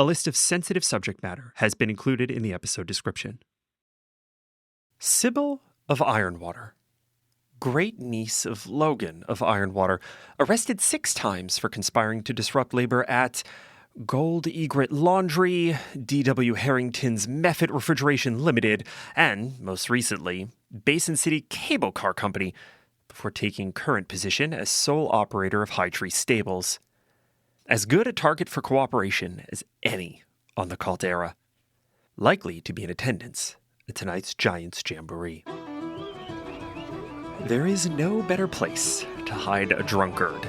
A list of sensitive subject matter has been included in the episode description. Sybil of Ironwater, great niece of Logan of Ironwater, arrested 6 times for conspiring to disrupt labor at Gold Egret Laundry, D.W. Harrington's Meffit Refrigeration Limited, and, most recently, Basin City Cable Car Company, before taking current position as sole operator of High Tree Stables. As good a target for cooperation as any on the Caldera. Likely to be in attendance at tonight's Giants Jamboree. There is no better place to hide a drunkard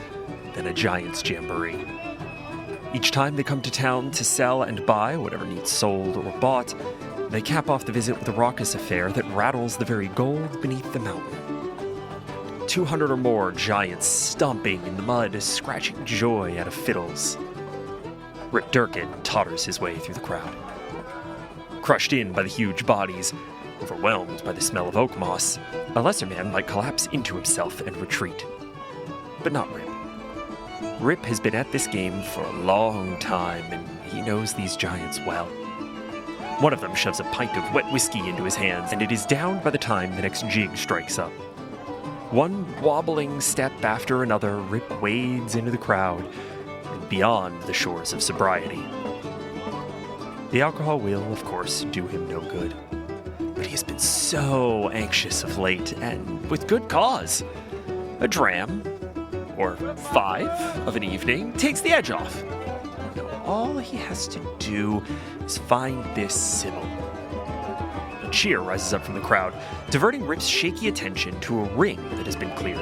than a Giants Jamboree. Each time they come to town to sell and buy whatever needs sold or bought, they cap off the visit with a raucous affair that rattles the very gold beneath the mountain. 200 or more giants stomping in the mud, scratching joy out of fiddles. Rip Durkin totters his way through the crowd. Crushed in by the huge bodies, overwhelmed by the smell of oak moss, a lesser man might collapse into himself and retreat. But not Rip. Rip has been at this game for a long time, and he knows these giants well. One of them shoves a pint of wet whiskey into his hands, and it is down by the time the next jig strikes up. One wobbling step after another, Rip wades into the crowd and beyond the shores of sobriety. The alcohol will, of course, do him no good. But he has been so anxious of late, and with good cause. A dram, or 5 of an evening, takes the edge off. Now, all he has to do is find this Sybil. A cheer rises up from the crowd, diverting Rip's shaky attention to a ring that has been cleared.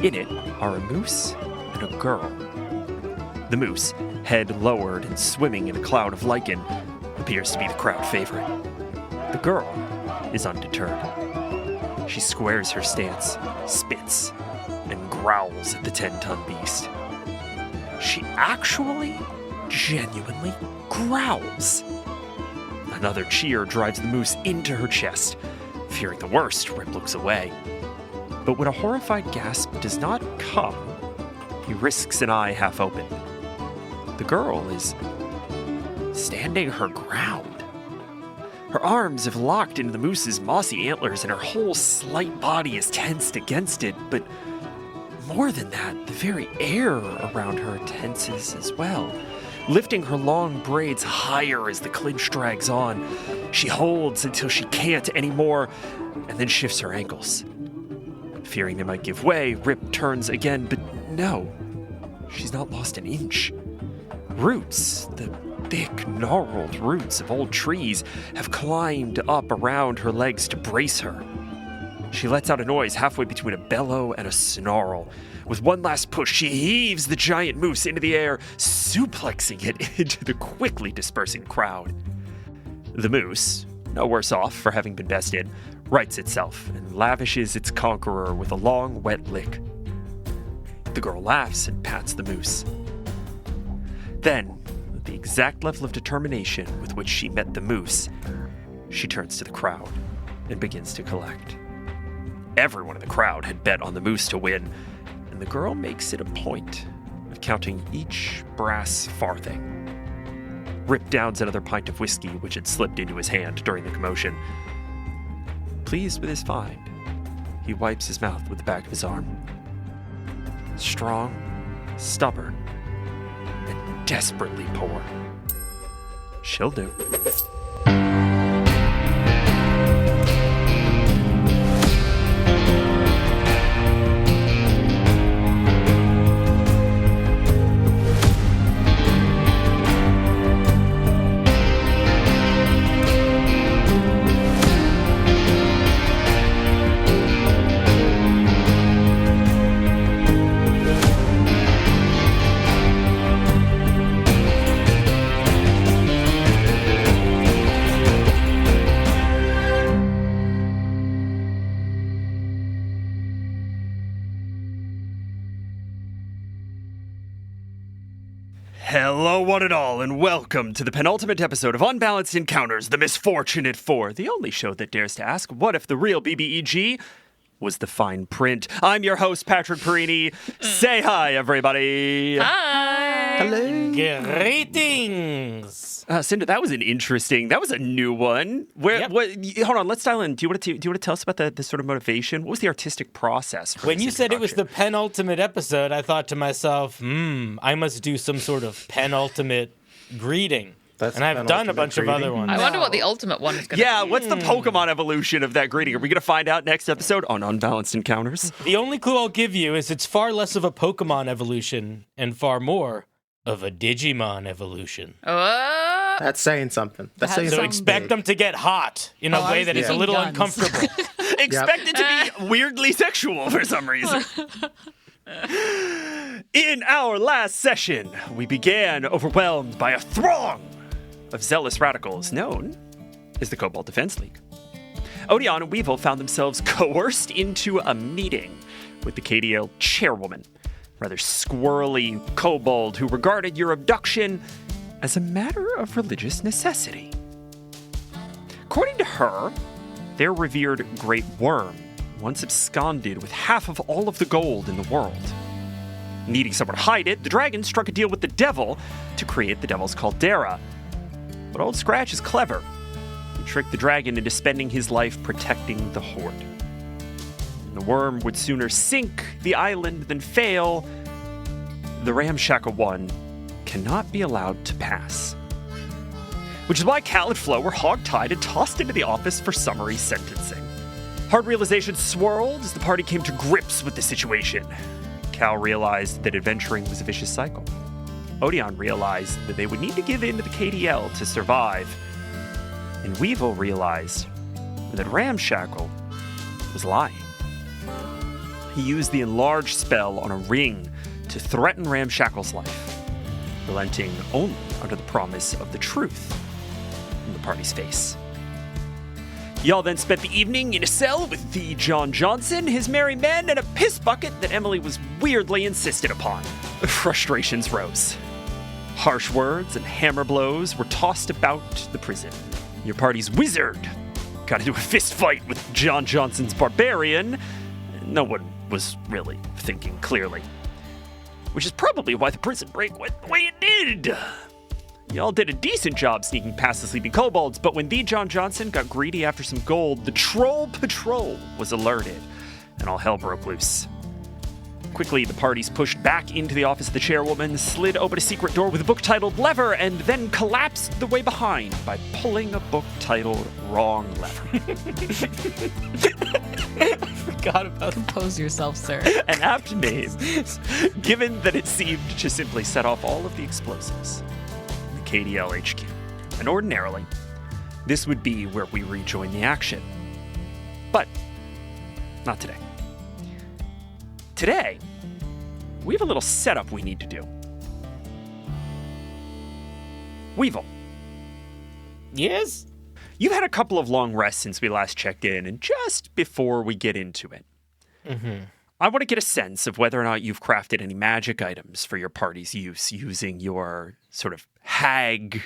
In it are a moose and a girl. The moose, head lowered and swimming in a cloud of lichen, appears to be the crowd favorite. The girl is undeterred. She squares her stance, spits, and growls at the 10-ton beast. She actually, genuinely growls. Another cheer drives the moose into her chest. Fearing the worst, Rip looks away. But when a horrified gasp does not come, he risks an eye half open. The girl is standing her ground. Her arms have locked into the moose's mossy antlers, and her whole slight body is tensed against it, but more than that, the very air around her tenses as well. Lifting her long braids higher as the clinch drags on, she holds until she can't anymore, and then shifts her ankles. Fearing they might give way, Rip turns again, but no, she's not lost an inch. Roots, the thick, gnarled roots of old trees, have climbed up around her legs to brace her. She lets out a noise halfway between a bellow and a snarl. With one last push, she heaves the giant moose into the air, suplexing it into the quickly dispersing crowd. The moose, no worse off for having been bested, rights itself and lavishes its conqueror with a long, wet lick. The girl laughs and pats the moose. Then, with the exact level of determination with which she met the moose, she turns to the crowd and begins to collect. Everyone in the crowd had bet on the moose to win, and the girl makes it a point of counting each brass farthing. Rip downs another pint of whiskey which had slipped into his hand during the commotion. Pleased with his find, he wipes his mouth with the back of his arm. Strong, stubborn, and desperately poor. She'll do. Hello, one and all, and welcome to the penultimate episode of Unbalanced Encounters, the Misfortunate Four, the only show that dares to ask, what if the real BBEG was the fine print. I'm your host, Patrick Perini. Say hi, everybody. Hi. Hello. Greetings. Cinder, that was a new one. Yep. Hold on, let's dial in. Do you want to tell us about the sort of motivation? What was the artistic process for When this you said it was the introduction? penultimate episode, I thought to myself, I must do some sort of penultimate greeting. That's and I've done a penultimate bunch of greeting? other ones. I wonder what the ultimate one is going to Yeah, be. what's the Pokemon evolution of that greeting? Are we going to find out next episode on Unbalanced Encounters? The only clue I'll give you is it's far less of a Pokemon evolution and far more of a Digimon evolution. Oh, That's saying something. That's saying So something expect big. them to get hot in a way that is a thinking little guns. uncomfortable. Expect it to be weirdly sexual for some reason. In our last session, we began overwhelmed by a throng of zealous radicals known as the Cobalt Defense League. Odion and Weevil found themselves coerced into a meeting with the KDL chairwoman, rather squirrely kobold who regarded your abduction as a matter of religious necessity. According to her, their revered great worm once absconded with half of all of the gold in the world. Needing somewhere to hide it, the dragon struck a deal with the devil to create the devil's caldera. But Old Scratch is clever. He tricked the dragon into spending his life protecting the horde. And the worm would sooner sink the island than fail. The ramshackle one cannot be allowed to pass. Which is why Cal and Flo were hogtied and tossed into the office for summary sentencing. Hard realization swirled as the party came to grips with the situation. Cal realized that adventuring was a vicious cycle. Odion realized that they would need to give in to the KDL to survive. And Weevil realized that Ramshackle was lying. He used the enlarge spell on a ring to threaten Ramshackle's life, relenting only under the promise of the truth in the party's face. Y'all then spent the evening in a cell with the John Johnson, his merry men, and a piss bucket that Emily was weirdly insistent upon. Frustrations rose. Harsh words and hammer blows were tossed about the prison. Your party's wizard got into a fist fight with John Johnson's barbarian. No one was really thinking clearly. Which is probably why the prison break went the way it did. Y'all did a decent job sneaking past the sleeping kobolds, but when the John Johnson got greedy after some gold, the Troll Patrol was alerted, and all hell broke loose. Quickly, the parties pushed back into the office of the chairwoman, slid open a secret door with a book titled Lever, and then collapsed the way behind by pulling a book titled Wrong Lever. Forgot about Compose yourself, sir. An apt name, given that it seemed to simply set off all of the explosives in the KDL HQ. And ordinarily, this would be where we rejoin the action. But not today. Today, we have a little setup we need to do. Weevil, Yes? you've had a couple of long rests since we last checked in, and just before we get into it, I want to get a sense of whether or not you've crafted any magic items for your party's use using your sort of hag,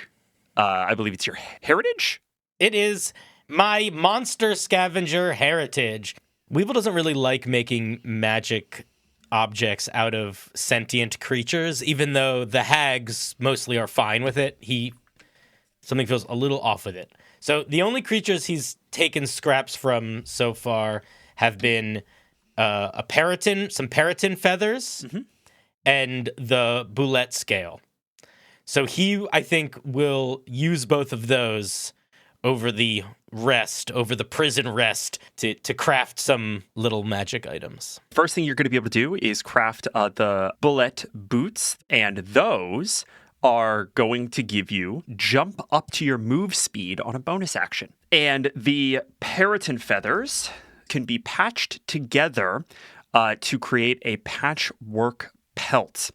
I believe it's your heritage? It is my monster scavenger heritage. Weevil doesn't really like making magic objects out of sentient creatures, even though the hags mostly are fine with it. Something feels a little off with it. So the only creatures he's taken scraps from so far have been a periton, some periton feathers, and the boulette scale. So he, I think, will use both of those over the prison rest to craft some little magic items. First thing you're going to be able to do is craft the bullet boots, and those are going to give you jump up to your move speed on a bonus action. And the periton feathers can be patched together to create a patchwork pelt.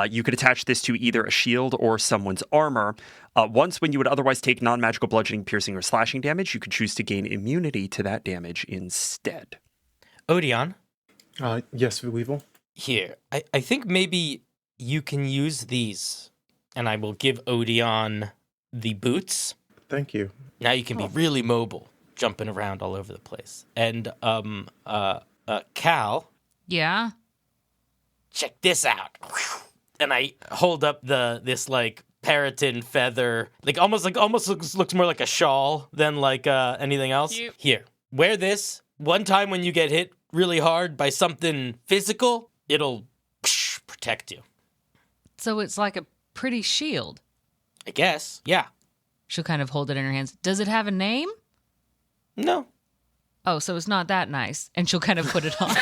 You could attach this to either a shield or someone's armor. Once, when you would otherwise take non-magical bludgeoning, piercing, or slashing damage, you could choose to gain immunity to that damage instead. Odion, Yes, Weevil. here. I think maybe you can use these, and I will give Odion the boots. Thank you. Now you can be really mobile, jumping around all over the place. And Cal, Yeah? check this out. And I hold up this like paratin feather, almost looks more like a shawl than like anything else. Cute. Here, wear this. One time when you get hit really hard by something physical, it'll protect you. So it's like a pretty shield. I guess. Yeah. She'll kind of hold it in her hands. Does it have a name? No. Oh, so it's not that nice. And she'll kind of put it on.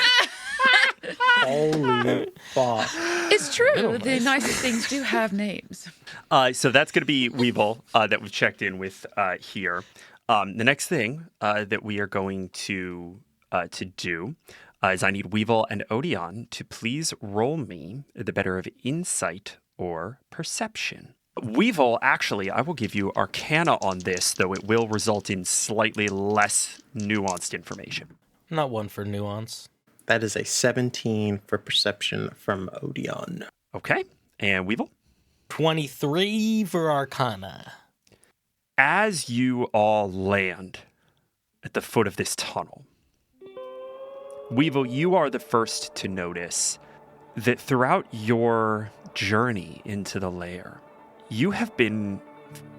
Holy fuck. It's true. The nicest things do have names. So that's going to be Weevil that we've checked in with here. The next thing that we are going to do is I need Weevil and Odion to please roll me the better of insight or perception. Weevil, actually, I will give you Arcana on this, though it will result in slightly less nuanced information. Not one for nuance. That is a 17 for perception from Odion. Okay, and Weevil? 23 for Arcana. As you all land at the foot of this tunnel, Weevil, you are the first to notice that throughout your journey into the lair, you have been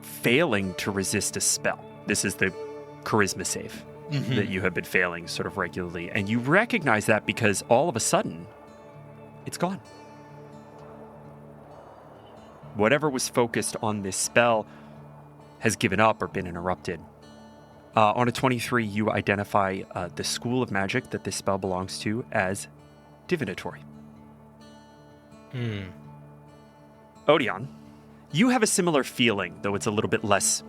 failing to resist a spell. This is the charisma save that you have been failing sort of regularly. And you recognize that because all of a sudden, it's gone. Whatever was focused on this spell has given up or been interrupted. On a 23, you identify the school of magic that this spell belongs to as divinatory. Odion, you have a similar feeling, though it's a little bit less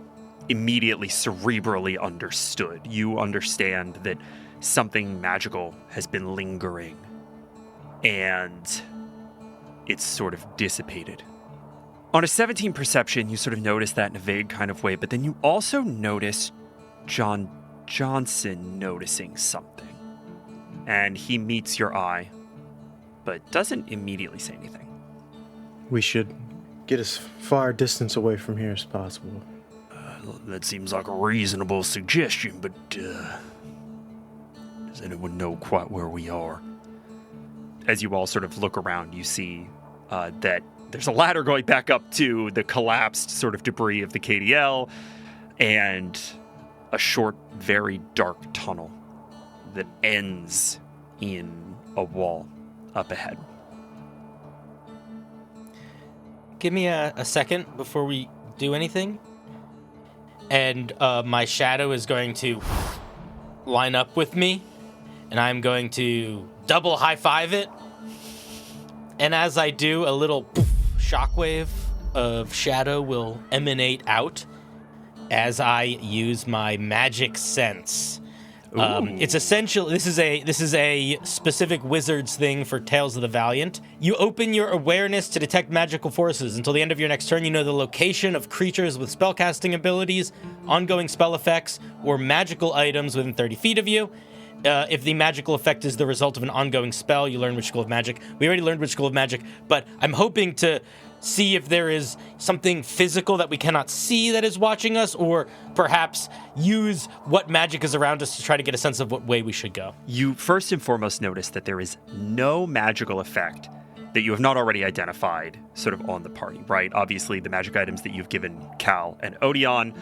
immediately cerebrally understood. You understand that something magical has been lingering, and it's sort of dissipated. On a 17 perception, you sort of notice that in a vague kind of way, but then you also notice John Johnson noticing something. And he meets your eye, but doesn't immediately say anything. We should get as far distance away from here as possible. That seems like a reasonable suggestion, but does anyone know quite where we are? As you all sort of look around, you see that there's a ladder going back up to the collapsed sort of debris of the KDL, and a short, very dark tunnel that ends in a wall up ahead. Give me a second before we do anything. And my shadow is going to line up with me, and I'm going to double high-five it. And as I do, a little poof, shockwave of shadow will emanate out as I use my magic sense. It's essential. This is a specific wizard's thing for Tales of the Valiant. You open your awareness to detect magical forces. Until the end of your next turn, you know the location of creatures with spellcasting abilities, ongoing spell effects, or magical items within 30 feet of you. If the magical effect is the result of an ongoing spell, you learn which school of magic. We already learned which school of magic, but I'm hoping to see if there is something physical that we cannot see that is watching us, or perhaps use what magic is around us to try to get a sense of what way we should go. You first and foremost notice that there is no magical effect that you have not already identified sort of on the party, right? Obviously, the magic items that you've given Cal and Odion,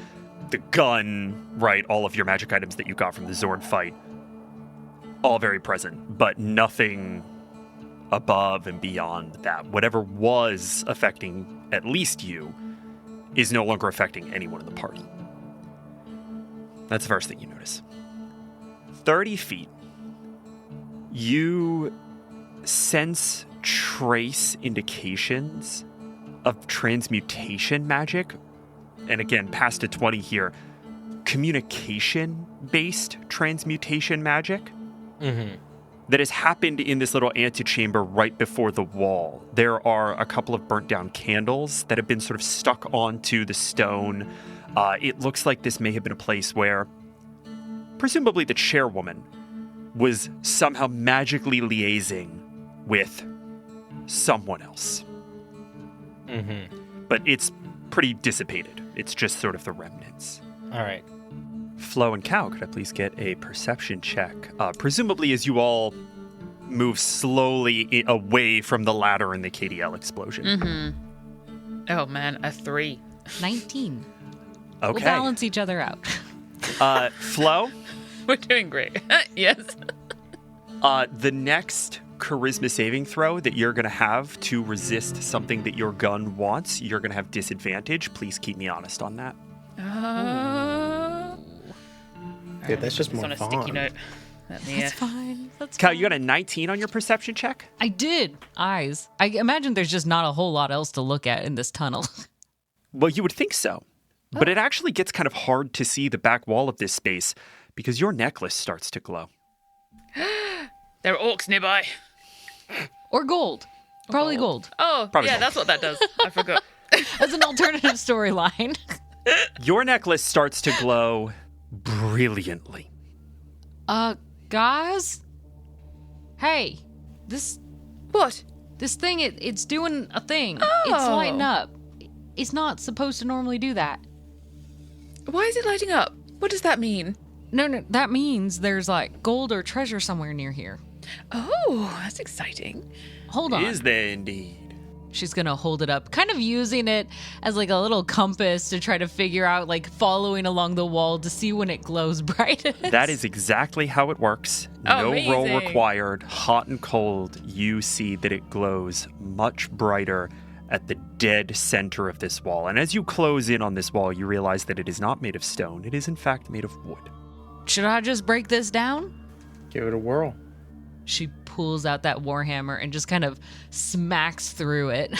the gun, right? All of your magic items that you got from the Zorn fight, all very present, but nothing above and beyond that. Whatever was affecting at least you is no longer affecting anyone in the party. That's the first thing you notice. 30 feet, you sense trace indications of transmutation magic. And again, past a 20 here, communication-based transmutation magic. That has happened in this little antechamber right before the wall. There are a couple of burnt down candles that have been sort of stuck onto the stone. It looks like this may have been a place where presumably the chairwoman was somehow magically liaising with someone else. But it's pretty dissipated. It's just sort of the remnants. All right. Flo and Cal, could I please get a perception check? Presumably as you all move slowly away from the ladder in the KDL explosion. Mm-hmm. Oh, man, a 3. 19. Okay. We'll balance each other out. Flo? We're doing great. Yes. The next charisma saving throw that you're going to have to resist something that your gun wants, you're going to have disadvantage. Please keep me honest on that. Yeah, that's just more on a fun. sticky note. Let me, That's fine. That's Cal, fine. you got a 19 on your perception check? I did. Eyes. I imagine there's just not a whole lot else to look at in this tunnel. Well, you would think so. But it actually gets kind of hard to see the back wall of this space because your necklace starts to glow. There are orcs nearby. Or gold. Probably gold. Oh, Probably yeah, gold. that's what that does. I forgot. As an alternative storyline. Your necklace starts to glow brilliantly. Guys? Hey, this What? thing, it's doing a thing. Oh. It's lighting up. It's not supposed to normally do that. Why is it lighting up? What does that mean? No, that means there's like gold or treasure somewhere near here. Oh, that's exciting. Hold on. Is there indeed? She's gonna hold it up, kind of using it as like a little compass to try to figure out, like following along the wall to see when it glows brightest. That is exactly how it works. No Amazing. roll required. Hot and cold, you see that it glows much brighter at the dead center of this wall. And as you close in on this wall, you realize that it is not made of stone. It is in fact made of wood. Should I just break this down? Give it a whirl. She pulls out that warhammer and just kind of smacks through it.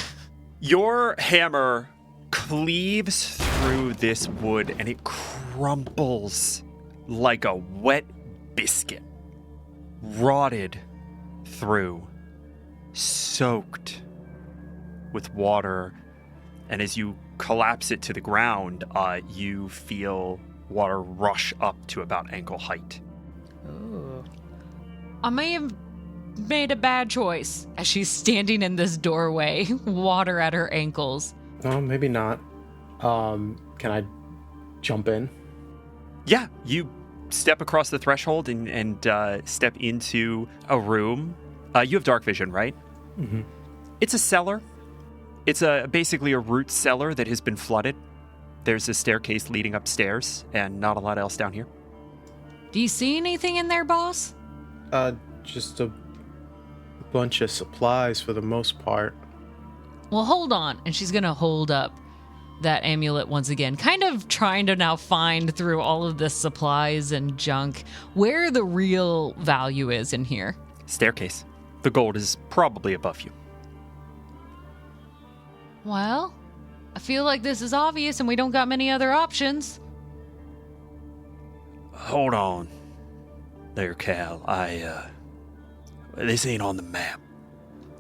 Your hammer cleaves through this wood and it crumples like a wet biscuit. Rotted through, soaked with water. And as you collapse it to the ground, you feel water rush up to about ankle height. Oh. I may have made a bad choice as she's standing in this doorway, water at her ankles. No, maybe not. Can I jump in? Yeah, you step across the threshold and step into a room. You have dark vision, right? Mm-hmm. It's a cellar. It's basically a root cellar that has been flooded. There's a staircase leading upstairs and not a lot else down here. Do you see anything in there, boss? Just a bunch of supplies for the most part. Well, hold on. And she's going to hold up that amulet once again, kind of trying to now find through all of the supplies and junk where the real value is in here. Staircase. The gold is probably above you. Well, I feel like this is obvious and we don't got many other options. Hold on there, Cal. This ain't on the map.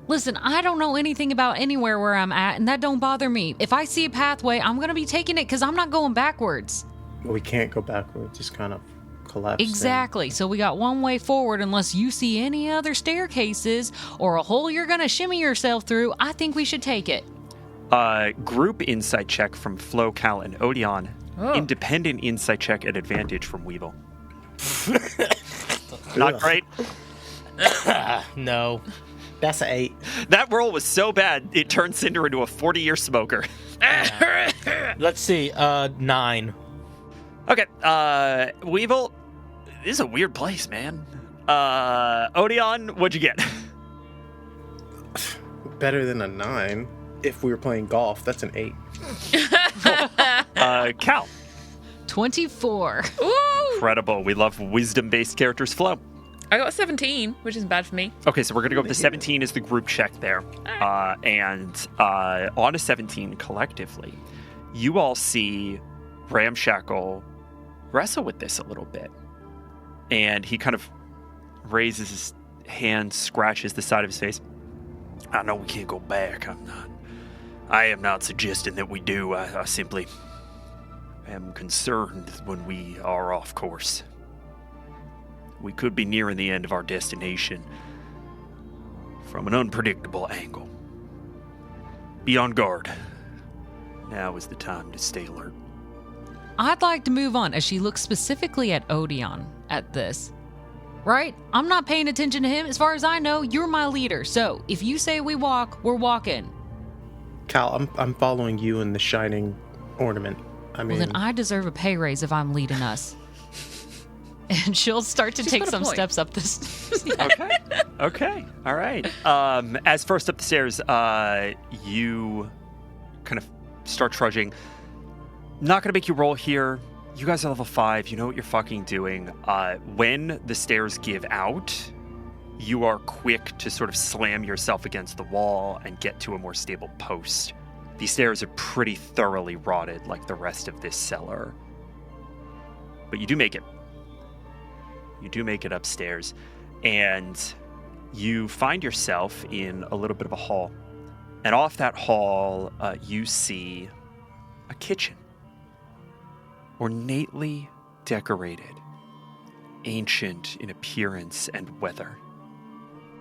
Listen, I don't know anything about anywhere where I'm at, and that don't bother me. If I see a pathway, I'm going to be taking it because I'm not going backwards. But we can't go backwards, just kind of collapse. Exactly. So we got one way forward unless you see any other staircases or a hole you're going to shimmy yourself through. I think we should take it. Group insight check from Flo, Cal, and Odion. Oh. Independent insight check at advantage from Weevil. Not great. No. That's an 8. That roll was so bad, it turned Cinder into a 40-year smoker. Let's see. 9. Okay, Weevil, this is a weird place, man. Odion, what'd you get? Better than a 9. If we were playing golf, that's an 8. Cal. 24. Ooh! Incredible. We love wisdom-based characters. Flo. I got a 17, which isn't bad for me. Okay, so we're going to go with the 17 as the group check there. And on a 17 collectively, you all see Ramshackle wrestle with this a little bit. And he kind of raises his hand, scratches the side of his face. I know we can't go back. I am not suggesting that we do. I simply am concerned when we are off course. We could be nearing the end of our destination from an unpredictable angle. Be on guard. Now is the time to stay alert. I'd like to move on as she looks specifically at Odion at this. Right? I'm not paying attention to him. As far as I know, you're my leader. So if you say we walk, we're walking. Cal, I'm following you in the shining ornament. I mean, Well, then I deserve a pay raise if I'm leading us. And she'll start to take got a some point. steps up this. Okay. All right. As first up the stairs, you kind of start trudging. Not going to make you roll here. You guys are level 5. You know what you're fucking doing. When the stairs give out, you are quick to sort of slam yourself against the wall and get to a more stable post. These stairs are pretty thoroughly rotted like the rest of this cellar. But you do make it. You do make it upstairs. And you find yourself in a little bit of a hall. And off that hall, you see a kitchen. Ornately decorated, ancient in appearance and weather.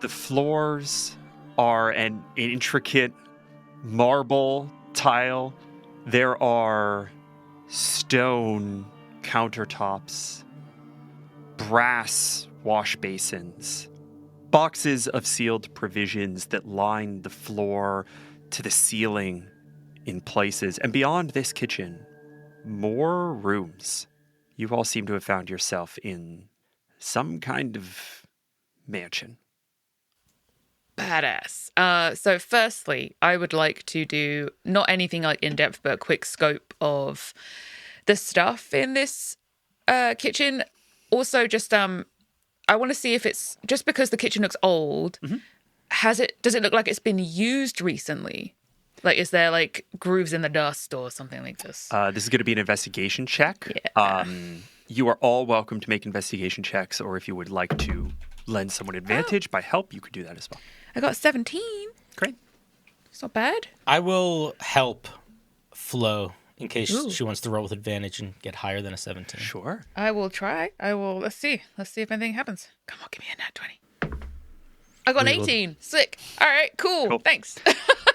The floors are an intricate marble tile. There are stone countertops, brass wash basins, boxes of sealed provisions that line the floor to the ceiling in places. And beyond this kitchen, more rooms. You all seem to have found yourself in some kind of mansion. Badass. So firstly, I would like to do not anything like in depth, but a quick scope of the stuff in this kitchen. Also, just I want to see if it's just because the kitchen looks old. Does it look like it's been used recently? Like, is there like grooves in the dust or something like this? This is going to be an investigation check. Yeah. You are all welcome to make investigation checks, or if you would like to lend someone advantage by help, you could do that as well. I got 17. Great. It's not bad. I will help Flo in case Ooh. she wants to roll with advantage and get higher than a 17. Sure. I will try. Let's see. Let's see if anything happens. Come on, give me a nat 20. I got an 18. Sick. All right, cool. Thanks.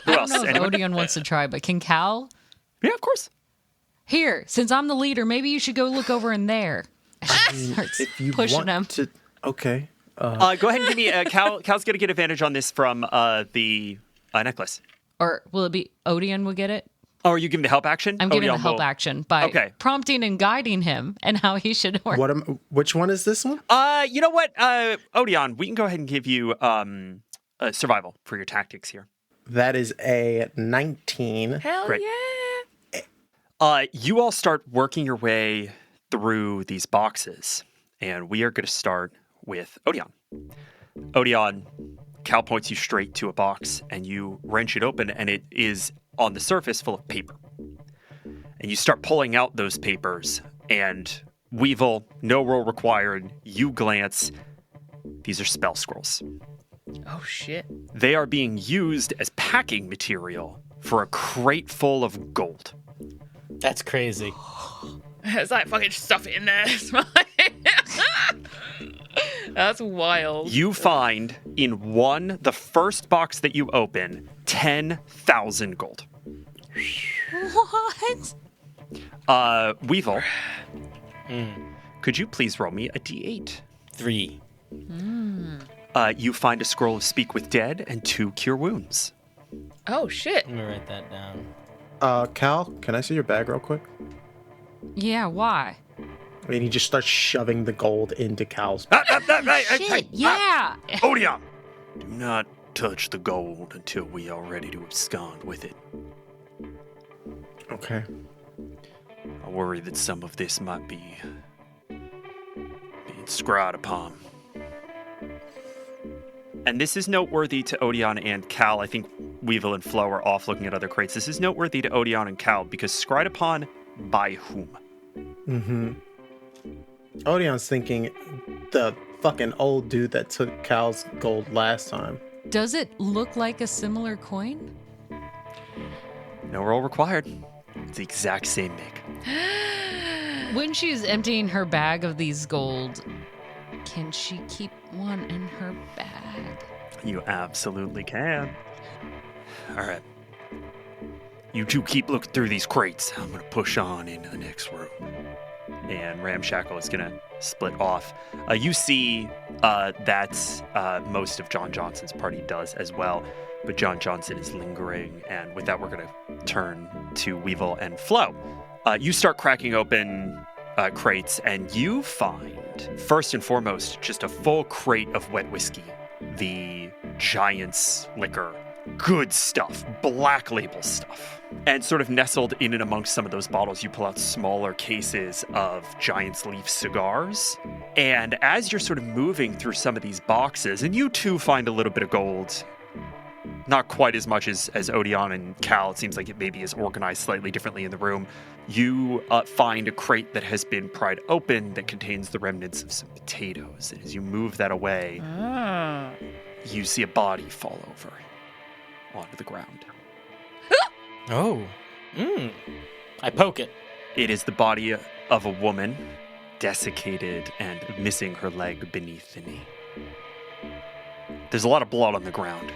Who I else? don't know if Anyone? Odion wants to try, but can Cal? Yeah, of course. Here, since I'm the leader, maybe you should go look over in there. She starts if you pushing want him. to, okay. Go ahead and give me Cal's going to get advantage on this from the necklace. Or will it be Odion will get it? Oh, are you giving the help action? I'm giving Odion the help will- action by Okay. prompting and guiding him and how he should work. Which one is this one? You know what, Odion, we can go ahead and give you survival for your tactics here. That is a 19. Hell Great. yeah. You all start working your way through these boxes, and we are going to start with Odion. Odion, Cal points you straight to a box, and you wrench it open, and it is on the surface full of paper. And you start pulling out those papers, and Weevil, no roll required, you glance. These are spell scrolls. Oh, shit. They are being used as packing material for a crate full of gold. That's crazy. It's like fucking stuff it in there. It's fine. That's wild. You find in the first box that you open, 10,000 gold. What? Weevil, could you please roll me a d8? 3. You find a scroll of Speak with Dead and 2 Cure Wounds. Oh, shit. Let me write that down. Cal, can I see your bag real quick? Yeah, why? I mean, he just starts shoving the gold into Cal's. Shit, yeah. Odion, do not touch the gold until we are ready to abscond with it. Okay. I worry that some of this might be being scryed upon. And this is noteworthy to Odion and Cal. I think Weevil and Flo are off looking at other crates. This is noteworthy to Odion and Cal because scryed upon by whom? Mm-hmm. Odion's thinking the fucking old dude that took Cal's gold last time. Does it look like a similar coin? No roll required. It's the exact same make. When she's emptying her bag of these gold, can she keep one in her bag? You absolutely can. All right. You two keep looking through these crates. I'm going to push on into the next room. And Ramshackle is going to split off. You see that most of John Johnson's party does as well, but John Johnson is lingering, and with that, we're going to turn to Weevil and Flo. You start cracking open crates, and you find, first and foremost, just a full crate of wet whiskey, the Giant's liquor. Good stuff, black label stuff. And sort of nestled in and amongst some of those bottles, you pull out smaller cases of Giant's Leaf cigars. And as you're sort of moving through some of these boxes, and you too find a little bit of gold, not quite as much as Odion and Cal, it seems like it maybe is organized slightly differently in the room. You find a crate that has been pried open that contains the remnants of some potatoes. And as you move that away, you see a body fall over onto the ground. Oh. I poke it. It is the body of a woman, desiccated and missing her leg beneath the knee. There's a lot of blood on the ground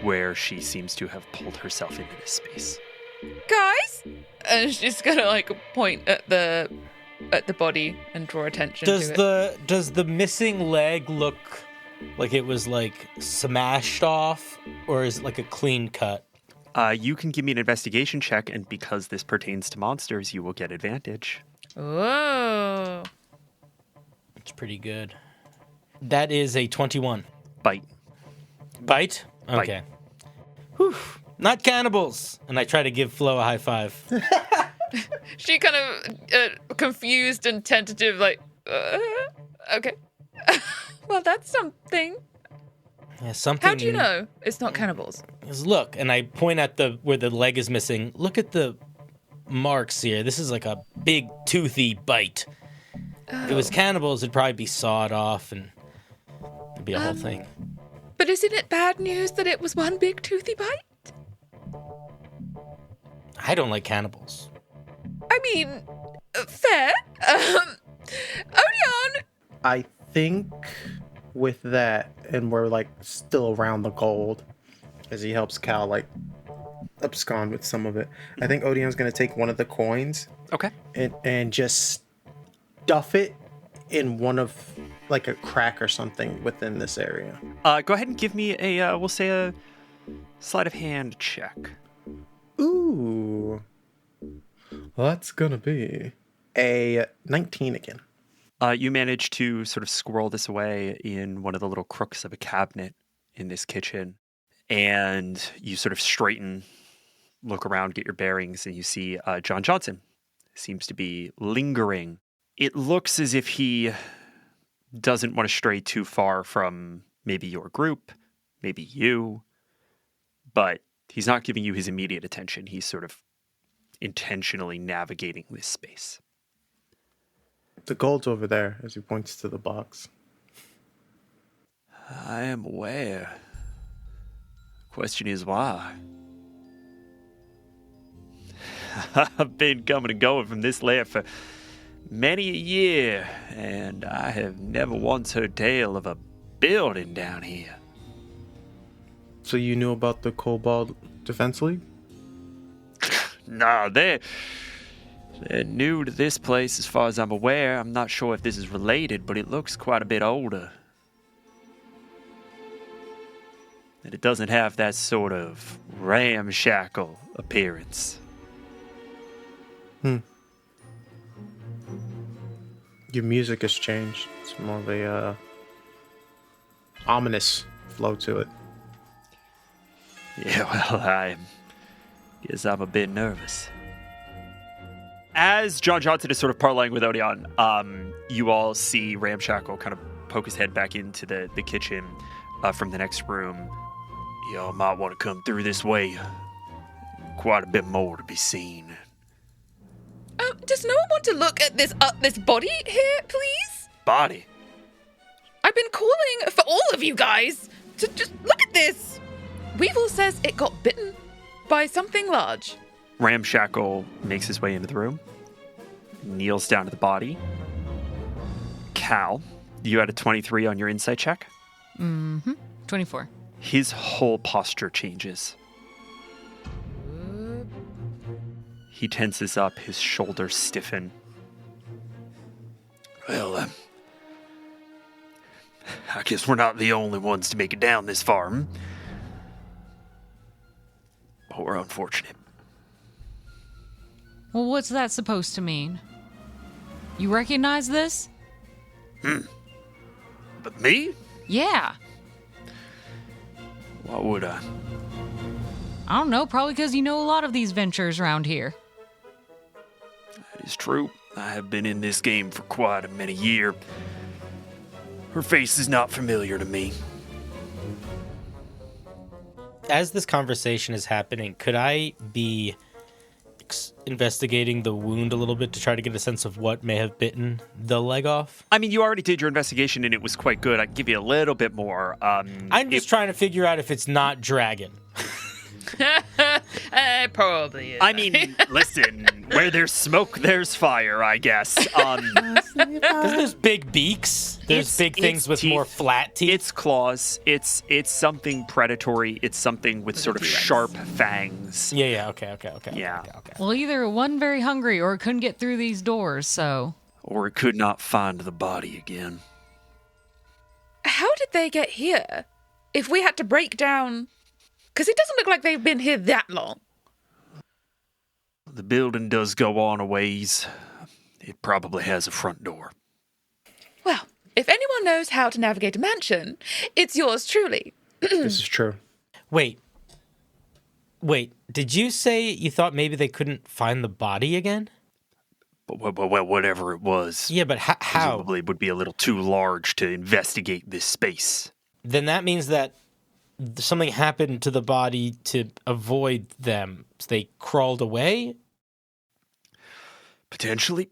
where she seems to have pulled herself into this space. Guys? And she's gonna like point at the body and draw attention to it. Does the missing leg look like it was like smashed off, or is it like a clean cut? You can give me an investigation check, and because this pertains to monsters, you will get advantage. Whoa. It's pretty good. That is a 21. Bite. Bite? Okay. Whew. Not cannibals. And I try to give Flo a high five. She kind of confused and tentative, like, okay. Well, that's something. Yeah, something. How do you know it's not cannibals? Look, and I point at where the leg is missing. Look at the marks here. This is like a big toothy bite. If it was cannibals, it'd probably be sawed off and it'd be a whole thing. But isn't it bad news that it was one big toothy bite? I don't like cannibals. I mean, fair. Odion! I think with that, and we're like still around the gold, as he helps Cal like abscond with some of it. I think Odion's gonna take one of the coins, Okay. and just stuff it in one of like a crack or something within this area. Go ahead and give me we'll say a sleight of hand check. Ooh, what's gonna be a 19 again? You manage to sort of squirrel this away in one of the little crooks of a cabinet in this kitchen. And you sort of straighten, look around, get your bearings, and you see John Johnson seems to be lingering. It looks as if he doesn't want to stray too far from maybe your group, maybe you, but he's not giving you his immediate attention. He's sort of intentionally navigating this space. The gold's over there, as he points to the box. I am aware. Question is why? I've been coming and going from this lair for many a year, and I have never once heard tale of a building down here. So you knew about the Cobalt Defense League? No, they're new to this place as far as I'm aware. I'm not sure if this is related, but it looks quite a bit older. And it doesn't have that sort of ramshackle appearance. Your music has changed. It's more of a ominous flow to it. Yeah, well, I guess I'm a bit nervous. As John Johnson is sort of parlaying with Odion, you all see Ramshackle kind of poke his head back into the kitchen from the next room. Y'all might want to come through this way. Quite a bit more to be seen. Does no one want to look at this body here, please? Body? I've been calling for all of you guys to just look at this. Weevil says it got bitten by something large. Ramshackle makes his way into the room, kneels down to the body. Cal, you had a 23 on your insight check. 24. His whole posture changes. He tenses up, his shoulders stiffen. Well, I guess we're not the only ones to make it down this far. But we're unfortunate. Well, what's that supposed to mean? You recognize this? But me? Yeah. Why would I? I don't know, probably because you know a lot of these ventures around here. That is true. I have been in this game for quite a many years. Her face is not familiar to me. As this conversation is happening, could I be investigating the wound a little bit to try to get a sense of what may have bitten the leg off? I mean, you already did your investigation and it was quite good. I can give you a little bit more. I'm just trying to figure out if it's not dragon. It probably is. I mean, listen, where there's smoke, there's fire, I guess. There's big beaks. There's big things with teeth. more flat teeth. It's claws. It's something predatory. It's something with sort of sharp fangs. Yeah, okay. Yeah. Okay. Well, either it wasn't very hungry or it couldn't get through these doors, so... Or it could not find the body again. How did they get here? If we had to break down... Because it doesn't look like they've been here that long. The building does go on a ways. It probably has a front door. Well, if anyone knows how to navigate a mansion, it's yours truly. This is true. Wait. Did you say you thought maybe they couldn't find the body again? But well, whatever it was. Yeah, but how? Presumably would be a little too large to investigate this space. Then that means that something happened to the body to avoid them. So they crawled away? Potentially.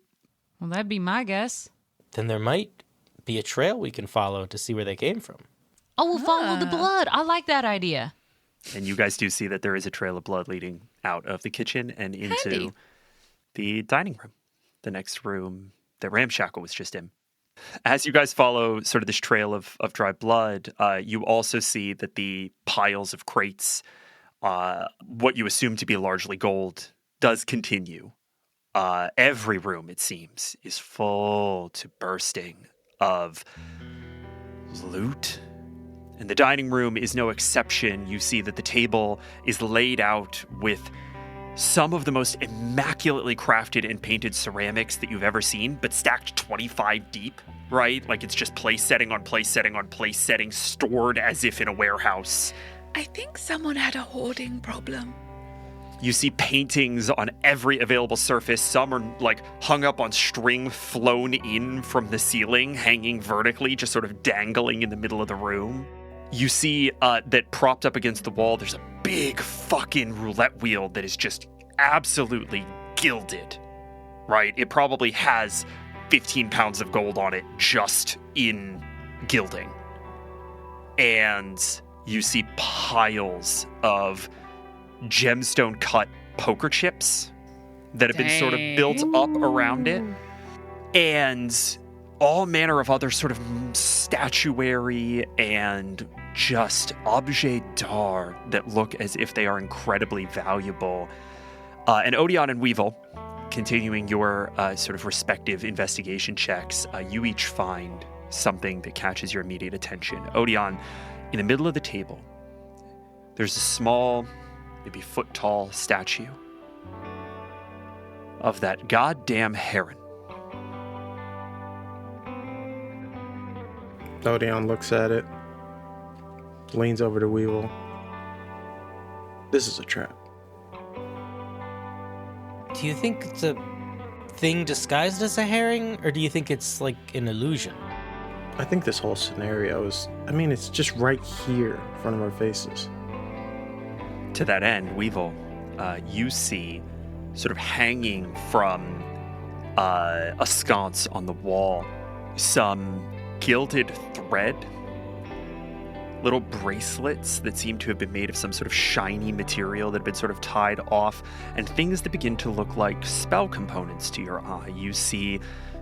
Well, that'd be my guess. Then there might be a trail we can follow to see where they came from. Oh, we'll follow the blood. I like that idea. And you guys do see that there is a trail of blood leading out of the kitchen and into Handy. the dining room, the next room that Ramshackle was just in. As you guys follow sort of this trail of dry blood, you also see that the piles of crates, what you assume to be largely gold, does continue. Every room, it seems, is full to bursting of loot. And the dining room is no exception. You see that the table is laid out with some of the most immaculately crafted and painted ceramics that you've ever seen, but stacked 25 deep, right? Like it's just place setting on place setting on place setting, stored as if in a warehouse. I think someone had a hoarding problem. You see paintings on every available surface. Some are like hung up on string flown in from the ceiling, hanging vertically, just sort of dangling in the middle of the room. You see that propped up against the wall, there's a big fucking roulette wheel that is just absolutely gilded, right? It probably has 15 pounds of gold on it just in gilding. And you see piles of gemstone cut poker chips that have been sort of built up around it. And all manner of other sort of statuary and just objets d'art that look as if they are incredibly valuable. And Odion and Weevil, continuing your sort of respective investigation checks, you each find something that catches your immediate attention. Odion, in the middle of the table, there's a small, maybe foot-tall statue of that goddamn heron. Odion looks at it, leans over to Weevil. This is a trap. Do you think it's a thing disguised as a herring, or do you think it's like an illusion? I think this whole scenario is, it's just right here in front of our faces. To that end, Weevil, you see sort of hanging from a sconce on the wall some gilded thread, little bracelets that seem to have been made of some sort of shiny material that have been sort of tied off, and things that begin to look like spell components to your eye. You see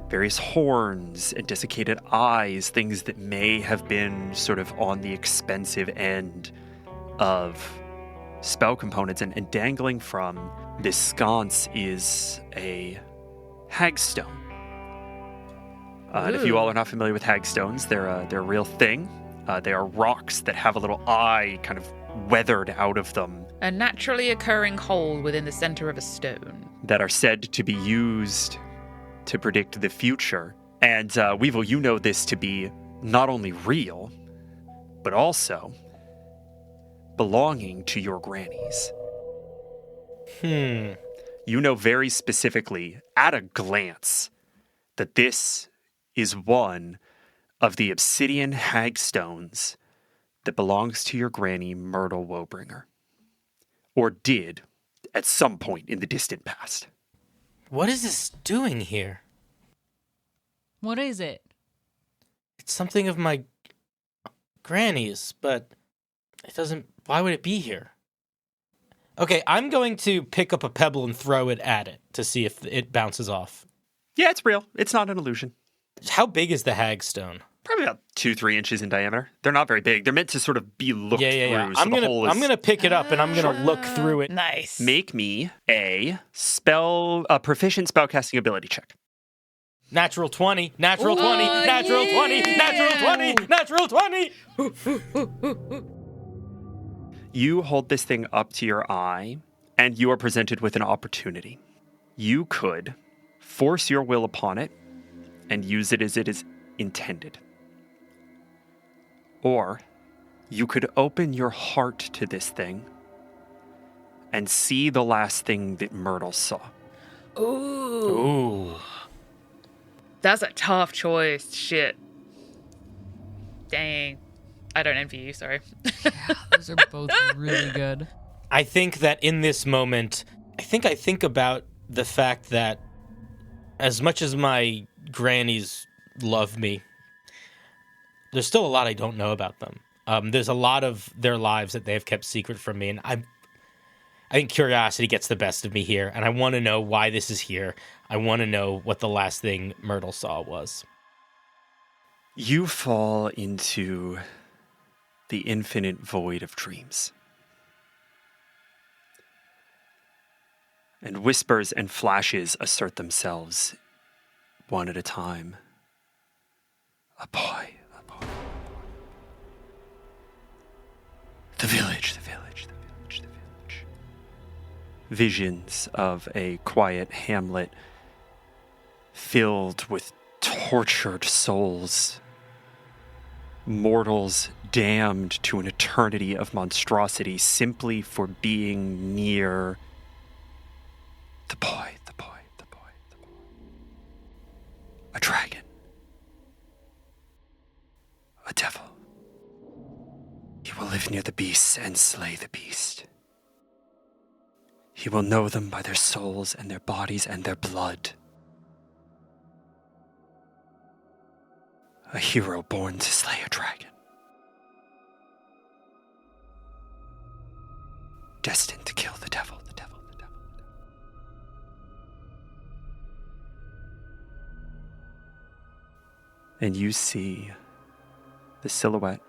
various horns and desiccated eyes, things that may have been sort of on the expensive end of spell components, and dangling from this sconce is a hagstone. And if you all are not familiar with hagstones, they're a real thing. They are rocks that have a little eye kind of weathered out of them A naturally occurring hole within the center of a stone. that are said to be used to predict the future. And Weevil, you know this to be not only real, but also belonging to your grannies. You know very specifically, at a glance, that this is one of the obsidian hagstones that belongs to your granny, Myrtle Woebringer. Or did at some point in the distant past. What is this doing here? What is it? It's something of my granny's, but it doesn't... Why would it be here? Okay, I'm going to pick up a pebble and throw it at it to see if it bounces off. Yeah, it's real. It's not an illusion. How big is the hagstone? Probably about 2-3 inches in diameter. They're not very big. They're meant to sort of be looked through. So I'm gonna pick it up and I'm gonna look through it. Nice. Make me a proficient spellcasting ability check. Natural 20, natural 20, natural 20, natural 20, natural 20! You hold this thing up to your eye, and you are presented with an opportunity. You could force your will upon it and use it as it is intended. Or you could open your heart to this thing and see the last thing that Myrtle saw. Ooh. That's a tough choice. Shit. Dang. I don't envy you, sorry. Those are both really good. I think that in this moment, I think about the fact that as much as my grannies love me, there's still a lot I don't know about them. There's a lot of their lives that they have kept secret from me, and I think curiosity gets the best of me here, and I want to know why this is here. I want to know what the last thing Myrtle saw was. You fall into the infinite void of dreams. And whispers and flashes assert themselves one at a time. A boy, a boy. The village, the village, the village, the village. Visions of a quiet hamlet filled with tortured souls. Mortals damned to an eternity of monstrosity simply for being near the boy, the boy, the boy, the boy. A dragon. A devil. He will live near the beasts and slay the beast. He will know them by their souls and their bodies and their blood. A hero born to slay a dragon. Destined to kill the devil, the devil, the devil, the devil. And you see the silhouette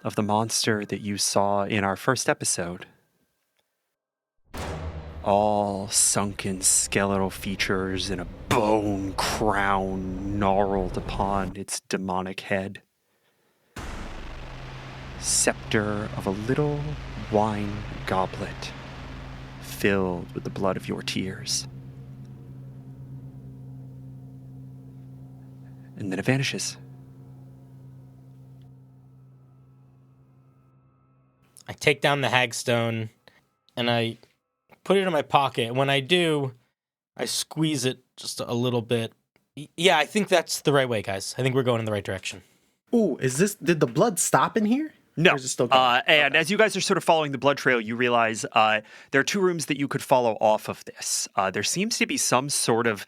of the monster that you saw in our first episode. All sunken skeletal features and a bone crown gnarled upon its demonic head. Scepter of a little wine goblet filled with the blood of your tears. And then it vanishes. I take down the hagstone and I put it in my pocket. When I do, I squeeze it just a little bit. Yeah, I think that's the right way, guys. I think we're going in the right direction. Ooh, did the blood stop in here? No. Or is it still going? And as you guys are sort of following the blood trail, you realize there are two rooms that you could follow off of this. There seems to be some sort of